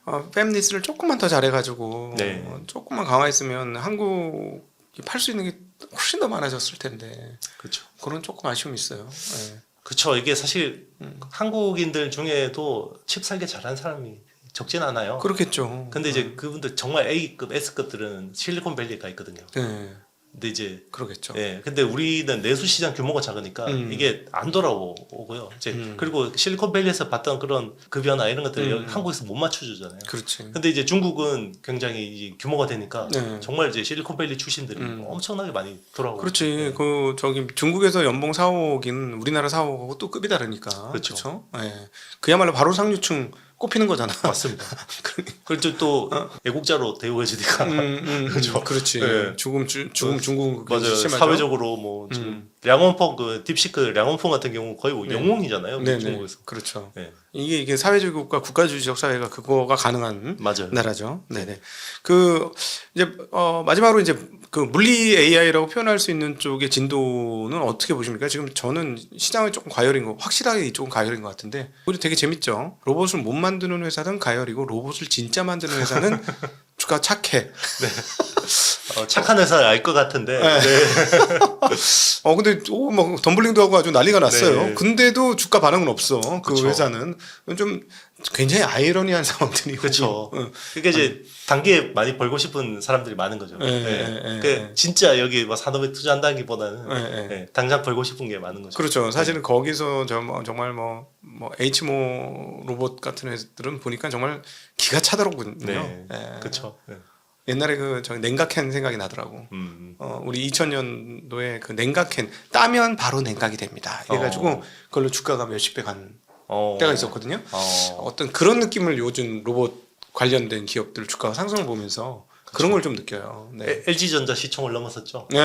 팹리스를 조금만 더 잘해가지고 네. 조금만 강화했으면 한국이 팔 수 있는 게 훨씬 더 많아졌을 텐데 그렇죠. 그런 조금 아쉬움이 있어요. 네. 그렇죠. 이게 사실 한국인들 중에도 칩 살기 잘하는 사람이 적진 않아요. 그렇겠죠. 근데 이제 그분들 정말 A급, S급들은 실리콘밸리에 가 있거든요. 네. 근데 이제 그러겠죠. 예, 근데 우리는 내수 시장 규모가 작으니까 이게 안 돌아오고요. 이제 그리고 실리콘밸리에서 봤던 그런 급여나 이런 것들 여기 한국에서 못 맞춰주잖아요. 그렇지. 근데 이제 중국은 굉장히 이제 규모가 되니까 네. 정말 이제 실리콘밸리 출신들이 엄청나게 많이 돌아오고. 그렇지. 그 저기 중국에서 연봉 4, 5억인 우리나라 4, 5억하고 또 급이 다르니까. 그렇죠. 그렇죠. 예. 그야말로 바로 상류층 꼽히는 거잖아. 맞습니다. 그리고 또 애국자로 대우해주니까. 그렇죠. 그렇지. 네. 죽음 중국은 그게 맞아요. 심하죠. 사회적으로 뭐 지금 량원펑 그 딥시크 량원펑 같은 경우 거의 뭐 네. 영웅이잖아요. 네네. 중국에서. 그렇죠. 네. 이게 사회주의국가 국가주의적 사회가 그거가 가능한 맞아요. 나라죠. 네네. 그 이제 마지막으로 이제 그 물리 AI라고 표현할 수 있는 쪽의 진도는 어떻게 보십니까? 지금 저는 시장이 조금 과열인 거 확실하게 이쪽은 과열인 것 같은데 우리 되게 재밌죠. 로봇을 못 만드는 회사는 과열이고 로봇을 진짜 만드는 회사는 주가 착해. 착한 회사 알 것 같은데. 네. 네. 근데 뭐 덤블링도 하고 아주 난리가 났어요. 네. 근데도 주가 반응은 없어. 그 그쵸. 회사는 좀 굉장히 아이러니한 상황들이. 그렇죠. 그러니까 이제 단기에 많이 벌고 싶은 사람들이 많은 거죠. 진짜 여기 뭐 산업에 투자한다기보다는 당장 벌고 싶은 게 많은 거죠. 그렇죠. 사실은 거기서 정말 뭐 H모 로봇 같은 회사들은 보니까 정말 기가 차더라고요. 네. 그렇죠. 옛날에 저기 냉각캔 생각이 나더라고. 우리 2000년도에 그 냉각캔 따면 바로 냉각이 됩니다. 이래가지고 그걸로 주가가 몇십 배 간 때가 있었거든요. 어떤 그런 느낌을 요즘 로봇 관련된 기업들 주가 상승을 보면서 그런 걸 좀 느껴요. 네. LG전자 시총을 넘어섰죠. 네,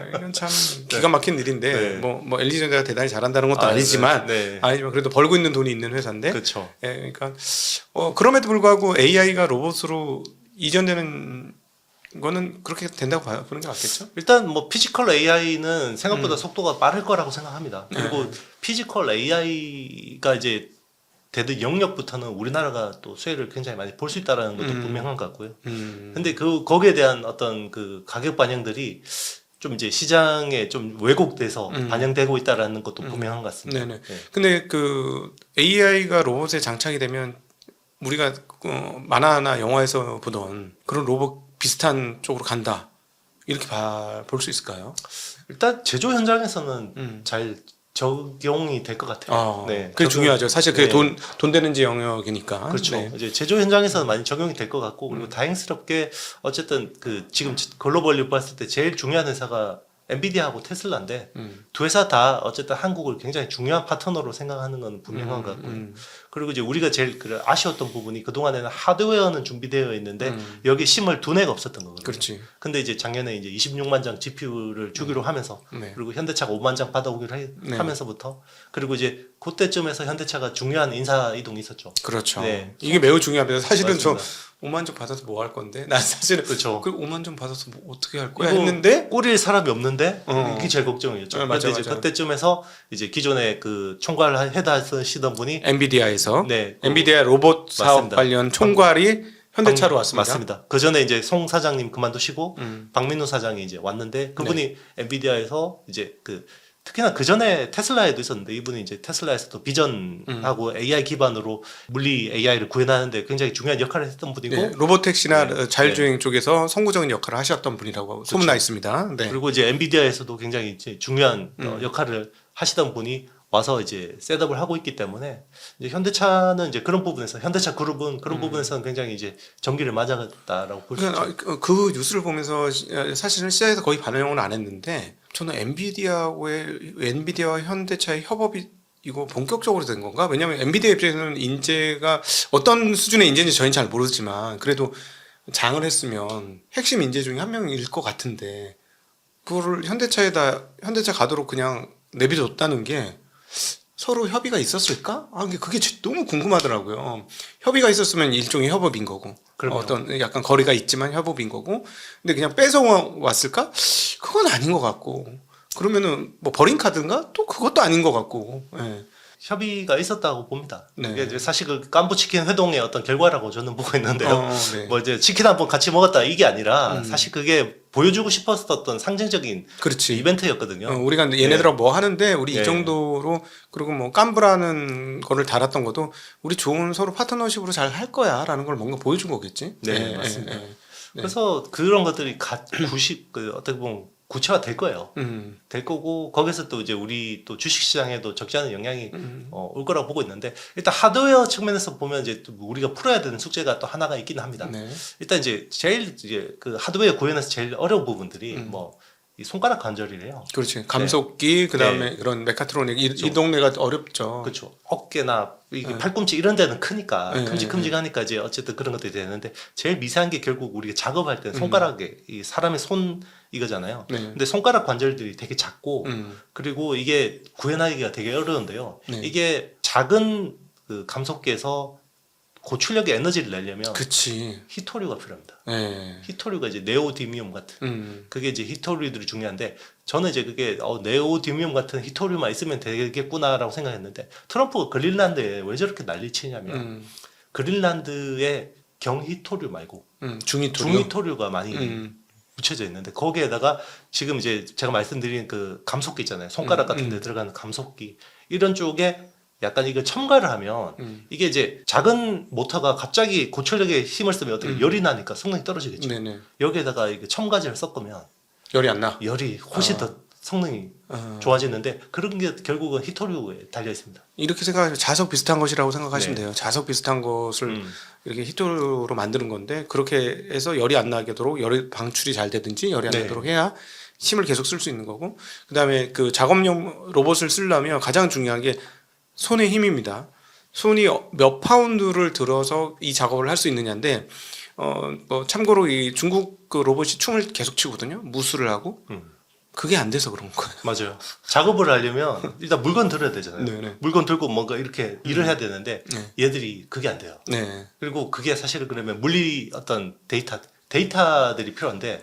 이건 참 기가 막힌 일인데 뭐 LG전자가 대단히 잘한다는 것도 아니지만 아니지만 그래도 벌고 있는 돈이 있는 회사인데. 그렇죠. 그러니까 그럼에도 불구하고 AI가 로봇으로 이전되는 거는 그렇게 된다고 보는 게 맞겠죠? 일단 뭐 피지컬 AI는 생각보다 속도가 빠를 거라고 생각합니다. 그리고 피지컬 AI가 이제 되는 영역부터는 우리나라가 또 수혜를 굉장히 많이 볼 수 있다는 것도 분명한 것 같고요. 근데 거기에 대한 어떤 그 가격 반영들이 좀 이제 시장에 좀 왜곡돼서 반영되고 있다라는 것도 분명한 것 같습니다. 네네. 근데 그 AI가 로봇에 장착이 되면 우리가 만화나 영화에서 보던 그런 로봇 비슷한 쪽으로 간다 이렇게 볼 수 있을까요? 일단 제조 현장에서는 잘 적용이 될 것 같아요. 그게 중요하죠. 사실 그게 돈 되는지 영역이니까. 그렇죠. 네. 이제 제조 현장에서는 많이 적용이 될 것 같고 그리고 다행스럽게 어쨌든 그 지금 글로벌리 봤을 때 제일 중요한 회사가 엔비디아하고 테슬라인데 두 회사 다 어쨌든 한국을 굉장히 중요한 파트너로 생각하는 건 분명한 것 같고요. 그리고 이제 우리가 제일 아쉬웠던 부분이 그동안에는 하드웨어는 준비되어 있는데 여기 심을 두뇌가 없었던 거거든요. 그렇지. 근데 이제 작년에 이제 26만 장 GPU를 주기로 하면서 그리고 현대차가 5만 장 받아오기로 하면서부터 그리고 이제 그때쯤에서 현대차가 중요한 인사 이동이 있었죠. 그렇죠. 네. 이게 매우 중요합니다. 사실은 맞습니다. 저 5만 좀 받아서 뭐 할 건데 난 사실은 그렇죠. 그 5만 좀 받아서 뭐 어떻게 할 거야 했는데 꾸릴 사람이 없는데 이게 제일 걱정이었죠. 맞아, 그런데 이제 그때쯤에서 이제 기존에 그 총괄 해다하시던 분이 엔비디아에서 네, 엔비디아 로봇 사업 맞습니다. 관련 총괄이 현대차로 왔습니다. 맞습니다. 그 전에 이제 송 사장님 그만두시고 박민우 사장이 이제 왔는데 그분이 엔비디아에서 이제 그 특히나 그 전에 테슬라에도 있었는데 이분이 이제 테슬라에서도 비전하고 AI 기반으로 물리 AI를 구현하는데 굉장히 중요한 역할을 했던 분이고 네, 로보택시나 네. 자율주행 쪽에서 선구적인 역할을 하셨던 분이라고 소문나 있습니다. 네. 그리고 이제 엔비디아에서도 굉장히 이제 중요한 역할을 하시던 분이 와서 이제 셋업을 하고 있기 때문에 이제 현대차는 이제 그런 부분에서 현대차 그룹은 그런 부분에서는 굉장히 이제 전기를 맞았다라고 볼 수 있죠. 그 뉴스를 보면서 사실은 시장에서 거의 반영은 안 했는데 저는 엔비디아와 현대차의 협업이 이거 본격적으로 된 건가? 왜냐하면 엔비디아 입장에서는 인재가 어떤 수준의 인재인지 저희는 잘 모르지만 그래도 장을 했으면 핵심 인재 중에 한 명일 것 같은데 그거를 현대차 가도록 그냥 내비뒀다는 게 서로 협의가 있었을까? 그게 너무 궁금하더라고요. 협의가 있었으면 일종의 협업인 거고, 그럼요. 어떤 약간 거리가 있지만 협업인 거고, 근데 그냥 뺏어 왔을까? 그건 아닌 것 같고, 그러면은 뭐 버린 카드인가? 또 그것도 아닌 것 같고, 예. 협의가 있었다고 봅니다. 네. 이게 이제 사실 그 깐부치킨 회동의 어떤 결과라고 저는 보고 있는데요. 네. 뭐 이제 치킨 한 번 같이 먹었다 이게 아니라 사실 그게 보여주고 싶었었던 상징적인 그렇지. 이벤트였거든요. 우리가 얘네들하고 뭐 하는데 우리 네. 이 정도로 그리고 뭐 깐부라는 거를 달았던 것도 우리 좋은 서로 파트너십으로 잘 할 거야라는 걸 뭔가 보여준 거겠지. 네, 맞습니다. 그래서 그런 것들이 어떻게 보면 구체화 될 거예요. 될 거고 거기서 또 이제 우리 또 주식시장에도 적지 않은 영향이 올 거라고 보고 있는데 일단 하드웨어 측면에서 보면 이제 또 우리가 풀어야 되는 숙제가 또 하나가 있긴 합니다. 네. 일단 이제 그 하드웨어 구현에서 제일 어려운 부분들이 뭐 이 손가락 관절이래요. 그렇지. 감속기 그다음에 그런 메카트로닉 이 동네가 어렵죠. 그렇죠. 어깨나 이게 팔꿈치 이런 데는 크니까 네, 큼직큼직하니까 이제 어쨌든 그런 것들이 되는데 제일 미세한 게 결국 우리가 작업할 때 손가락에 이 사람의 손 이거잖아요. 네. 근데 손가락 관절들이 되게 작고 그리고 이게 구현하기가 되게 어려운데요. 네. 이게 작은 그 감속기에서 고출력의 에너지를 내려면 그치. 히토류가 필요합니다. 네. 히토류가 이제 네오디뮴 같은 그게 이제 히토류들이 중요한데 저는 이제 그게 네오디뮴 같은 히토류만 있으면 되겠구나라고 생각했는데 트럼프가 그린란드에 왜 저렇게 난리치냐면 그린란드에 경히토류 말고 중히토류가 많이 묻혀져 있는데 거기에다가 지금 이제 제가 말씀드린 그 감속기 있잖아요. 손가락 같은 데 들어가는 감속기 이런 쪽에 약간 이걸 첨가를 하면 이게 이제 작은 모터가 갑자기 고출력에 힘을 쓰면 어떻게 열이 나니까 성능이 떨어지겠죠. 네네. 여기에다가 이게 첨가제를 섞으면 열이 안 나. 열이 훨씬 더 성능이 좋아지는데 그런 게 결국은 히토류에 달려 있습니다. 이렇게 생각하시면 자석 비슷한 것이라고 생각하시면 네. 돼요. 자석 비슷한 것을 이렇게 히토로 만드는 건데 그렇게 해서 열이 안 나게 도록 열이 방출이 잘 되든지 열이 안 네. 나도록 해야 힘을 계속 쓸 수 있는 거고 그다음에 그 작업용 로봇을 쓰려면 가장 중요한 게 손의 힘입니다. 손이 몇 파운드를 들어서 이 작업을 할 수 있느냐인데 뭐 참고로 이 중국 그 로봇이 춤을 계속 추거든요. 무술을 하고 그게 안 돼서 그런 거예요. 맞아요. 작업을 하려면 일단 물건 들어야 되잖아요. 네네. 물건 들고 뭔가 이렇게 일을 해야 되는데 얘들이 그게 안 돼요. 네. 그리고 그게 사실은 그러면 물리 어떤 데이터들이 필요한데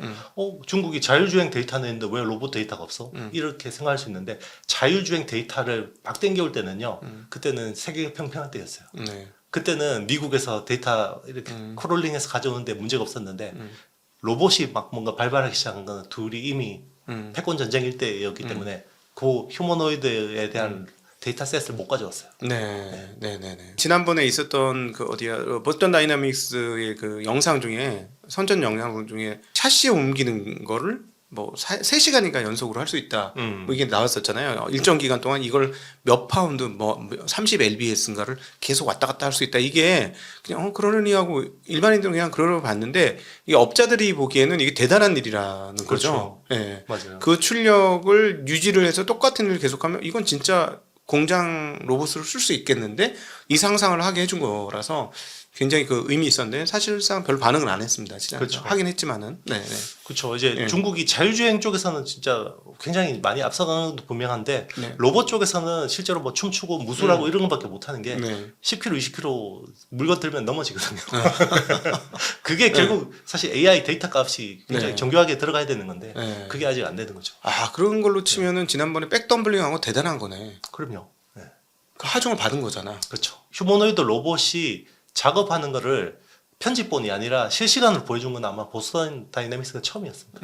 중국이 자율주행 데이터는 있는데 왜 로봇 데이터가 없어? 이렇게 생각할 수 있는데 자율주행 데이터를 막 땡겨올 때는요. 그때는 세계가 평평할 때였어요. 네. 그때는 미국에서 데이터 이렇게 크롤링해서 가져오는데 문제가 없었는데 로봇이 막 뭔가 발발하기 시작한 건 둘이 이미 패권 전쟁일 때였기 때문에 그 휴머노이드에 대한 데이터셋을 못 가져왔어요. 네. 지난번에 있었던 그 보스턴 다이나믹스의 그 영상 중에 선전 영상 중에 샤시에 옮기는 거를 뭐 3시간인가 연속으로 할 수 있다. 뭐 이게 나왔었잖아요. 일정 기간 동안 이걸 몇 파운드 뭐 30 lbs인가를 계속 왔다 갔다 할 수 있다. 이게 그냥 그러려니 하고 일반인들은 그냥 그러려 봤는데 이게 업자들이 보기에는 이게 대단한 일이라는 거죠. 그렇죠. 네. 맞아요. 그 출력을 유지를 해서 똑같은 일을 계속하면 이건 진짜 공장 로봇으로 쓸 수 있겠는데 이 상상을 하게 해준 거라서 굉장히 그 의미 있었는데 사실상 별 반응을 안 했습니다. 그렇죠. 하긴 했지만은. 네. 그렇죠. 이제 중국이 자율주행 쪽에서는 진짜 굉장히 많이 앞서가는 것도 분명한데 로봇 쪽에서는 실제로 뭐 춤추고 무술하고 이런 것밖에 못하는 게 10kg, 20kg 물건 들면 넘어지거든요. 그게 결국 사실 AI 데이터 값이 굉장히 정교하게 들어가야 되는 건데 그게 아직 안 되는 거죠. 그런 걸로 치면은 지난번에 백덤블링한 거 대단한 거네. 그럼요. 그 하중을 받은 거잖아. 그렇죠. 휴머노이드 로봇이 작업하는 거를 편집본이 아니라 실시간으로 보여준 건 아마 보스턴 다이내믹스가 처음이었습니다.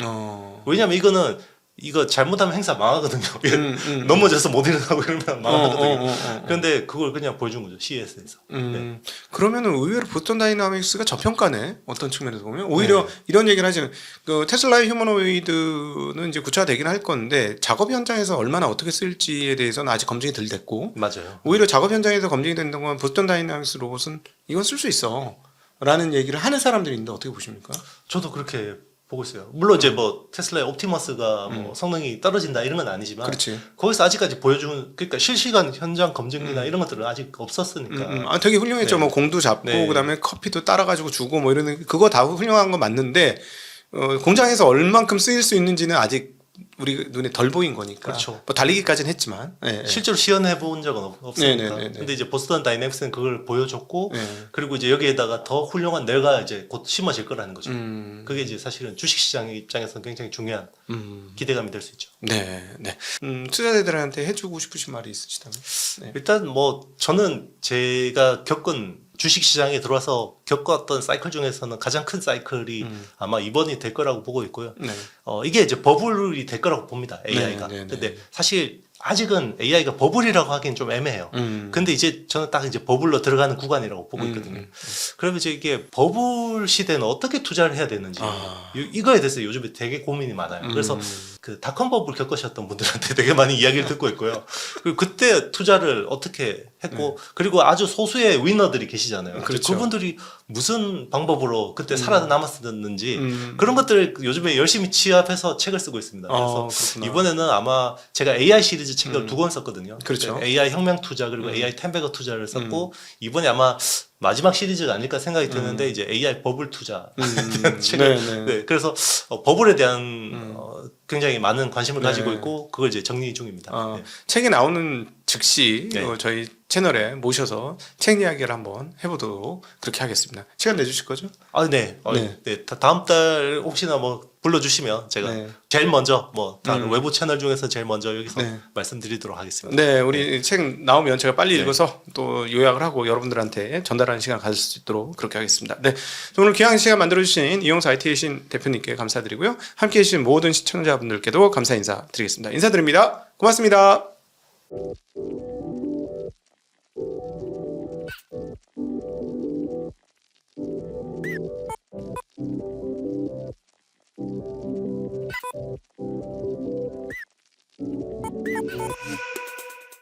왜냐하면 이거는 이거 잘못하면 행사 망하거든요. 넘어져서 못 일어나고 이러면 망하거든요. 어. 그런데 그걸 그냥 보여준 거죠. CES에서. 네. 그러면은 의외로 보스턴 다이나믹스가 저평가네. 어떤 측면에서 보면 오히려 이런 얘기를 하지만 그 테슬라의 휴머노이드는 이제 구체화되긴 할 건데 작업 현장에서 얼마나 어떻게 쓸지에 대해서는 아직 검증이 덜 됐고 맞아요. 오히려 작업 현장에서 검증이 된다고 하면 보스턴 다이나믹스 로봇은 이건 쓸 수 있어. 라는 얘기를 하는 사람들이 있는데 어떻게 보십니까? 저도 그렇게 보고 있어요. 물론 이제 뭐 테슬라의 옵티머스가 뭐 성능이 떨어진다 이런 건 아니지만 그렇지. 거기서 아직까지 보여준 그러니까 실시간 현장 검증이나 이런 것들은 아직 없었으니까. 되게 훌륭했죠. 네. 뭐 공도 잡고 네. 그다음에 커피도 따라가지고 주고 뭐 이런 그거 다 훌륭한 건 맞는데 공장에서 얼만큼 쓰일 수 있는지는 아직 우리 눈에 덜 보인 거니까. 그렇죠. 뭐 달리기까지는 했지만. 예, 예. 실제로 시연해 본 적은 없으니까. 네네네네. 근데 이제 보스턴 다이내믹스는 그걸 보여줬고 네. 그리고 이제 여기에다가 더 훌륭한 뇌가 이제 곧 심어질 거라는 거죠. 그게 이제 사실은 주식시장의 입장에서는 굉장히 중요한 기대감이 될 수 있죠. 네, 네. 투자자들한테 해주고 싶으신 말이 있으시다면? 네. 일단 뭐 저는 제가 겪은 주식시장에 들어와서 겪었던 사이클 중에서는 가장 큰 사이클이 아마 이번이 될 거라고 보고 있고요. 네. 이게 이제 버블이 될 거라고 봅니다. AI가. 네, 네, 네. 근데 사실 아직은 AI가 버블이라고 하기엔 좀 애매해요. 근데 이제 저는 딱 이제 버블로 들어가는 구간이라고 보고 있거든요. 그러면 이제 이게 버블 시대는 어떻게 투자를 해야 되는지 이거에 대해서 요즘에 되게 고민이 많아요. 그래서 그 닷컴 버블 겪으셨던 분들한테 되게 많이 이야기를 듣고 있고요. 그리고 그때 투자를 어떻게 했고 그리고 아주 소수의 위너들이 계시잖아요. 그렇죠. 그분들이 무슨 방법으로 그때 살아남았었는지 그런 것들을 요즘에 열심히 취합해서 책을 쓰고 있습니다. 그래서 그렇구나. 이번에는 아마 제가 AI 시리즈 책을 두 권 썼거든요. 그렇죠. AI 혁명 투자 그리고 AI 텐베거 투자를 썼고 이번에 아마 마지막 시리즈가 아닐까 생각이 드는데 이제 AI 버블 투자 책을 네. 네, 그래서 버블에 대한 굉장히 많은 관심을 가지고 있고 그걸 이제 정리 중입니다. 네. 책이 나오는 즉시 네. 저희 채널에 모셔서 책 이야기를 한번 해보도록 그렇게 하겠습니다. 시간 내주실 거죠? 아, 네. 네. 다음 달 혹시나 뭐 불러주시면 제가 네. 제일 먼저 뭐 다른 외부 채널 중에서 제일 먼저 여기서 네. 말씀드리도록 하겠습니다. 네, 우리 책 나오면 제가 빨리 네. 읽어서 또 요약을 하고 여러분들한테 전달하는 시간 가질 수 있도록 그렇게 하겠습니다. 네, 오늘 귀한 시간 만들어주신 이용수 IT의 신 대표님께 감사드리고요. 함께해 주신 모든 시청자분들께도 감사 인사드리겠습니다. 인사드립니다. 고맙습니다.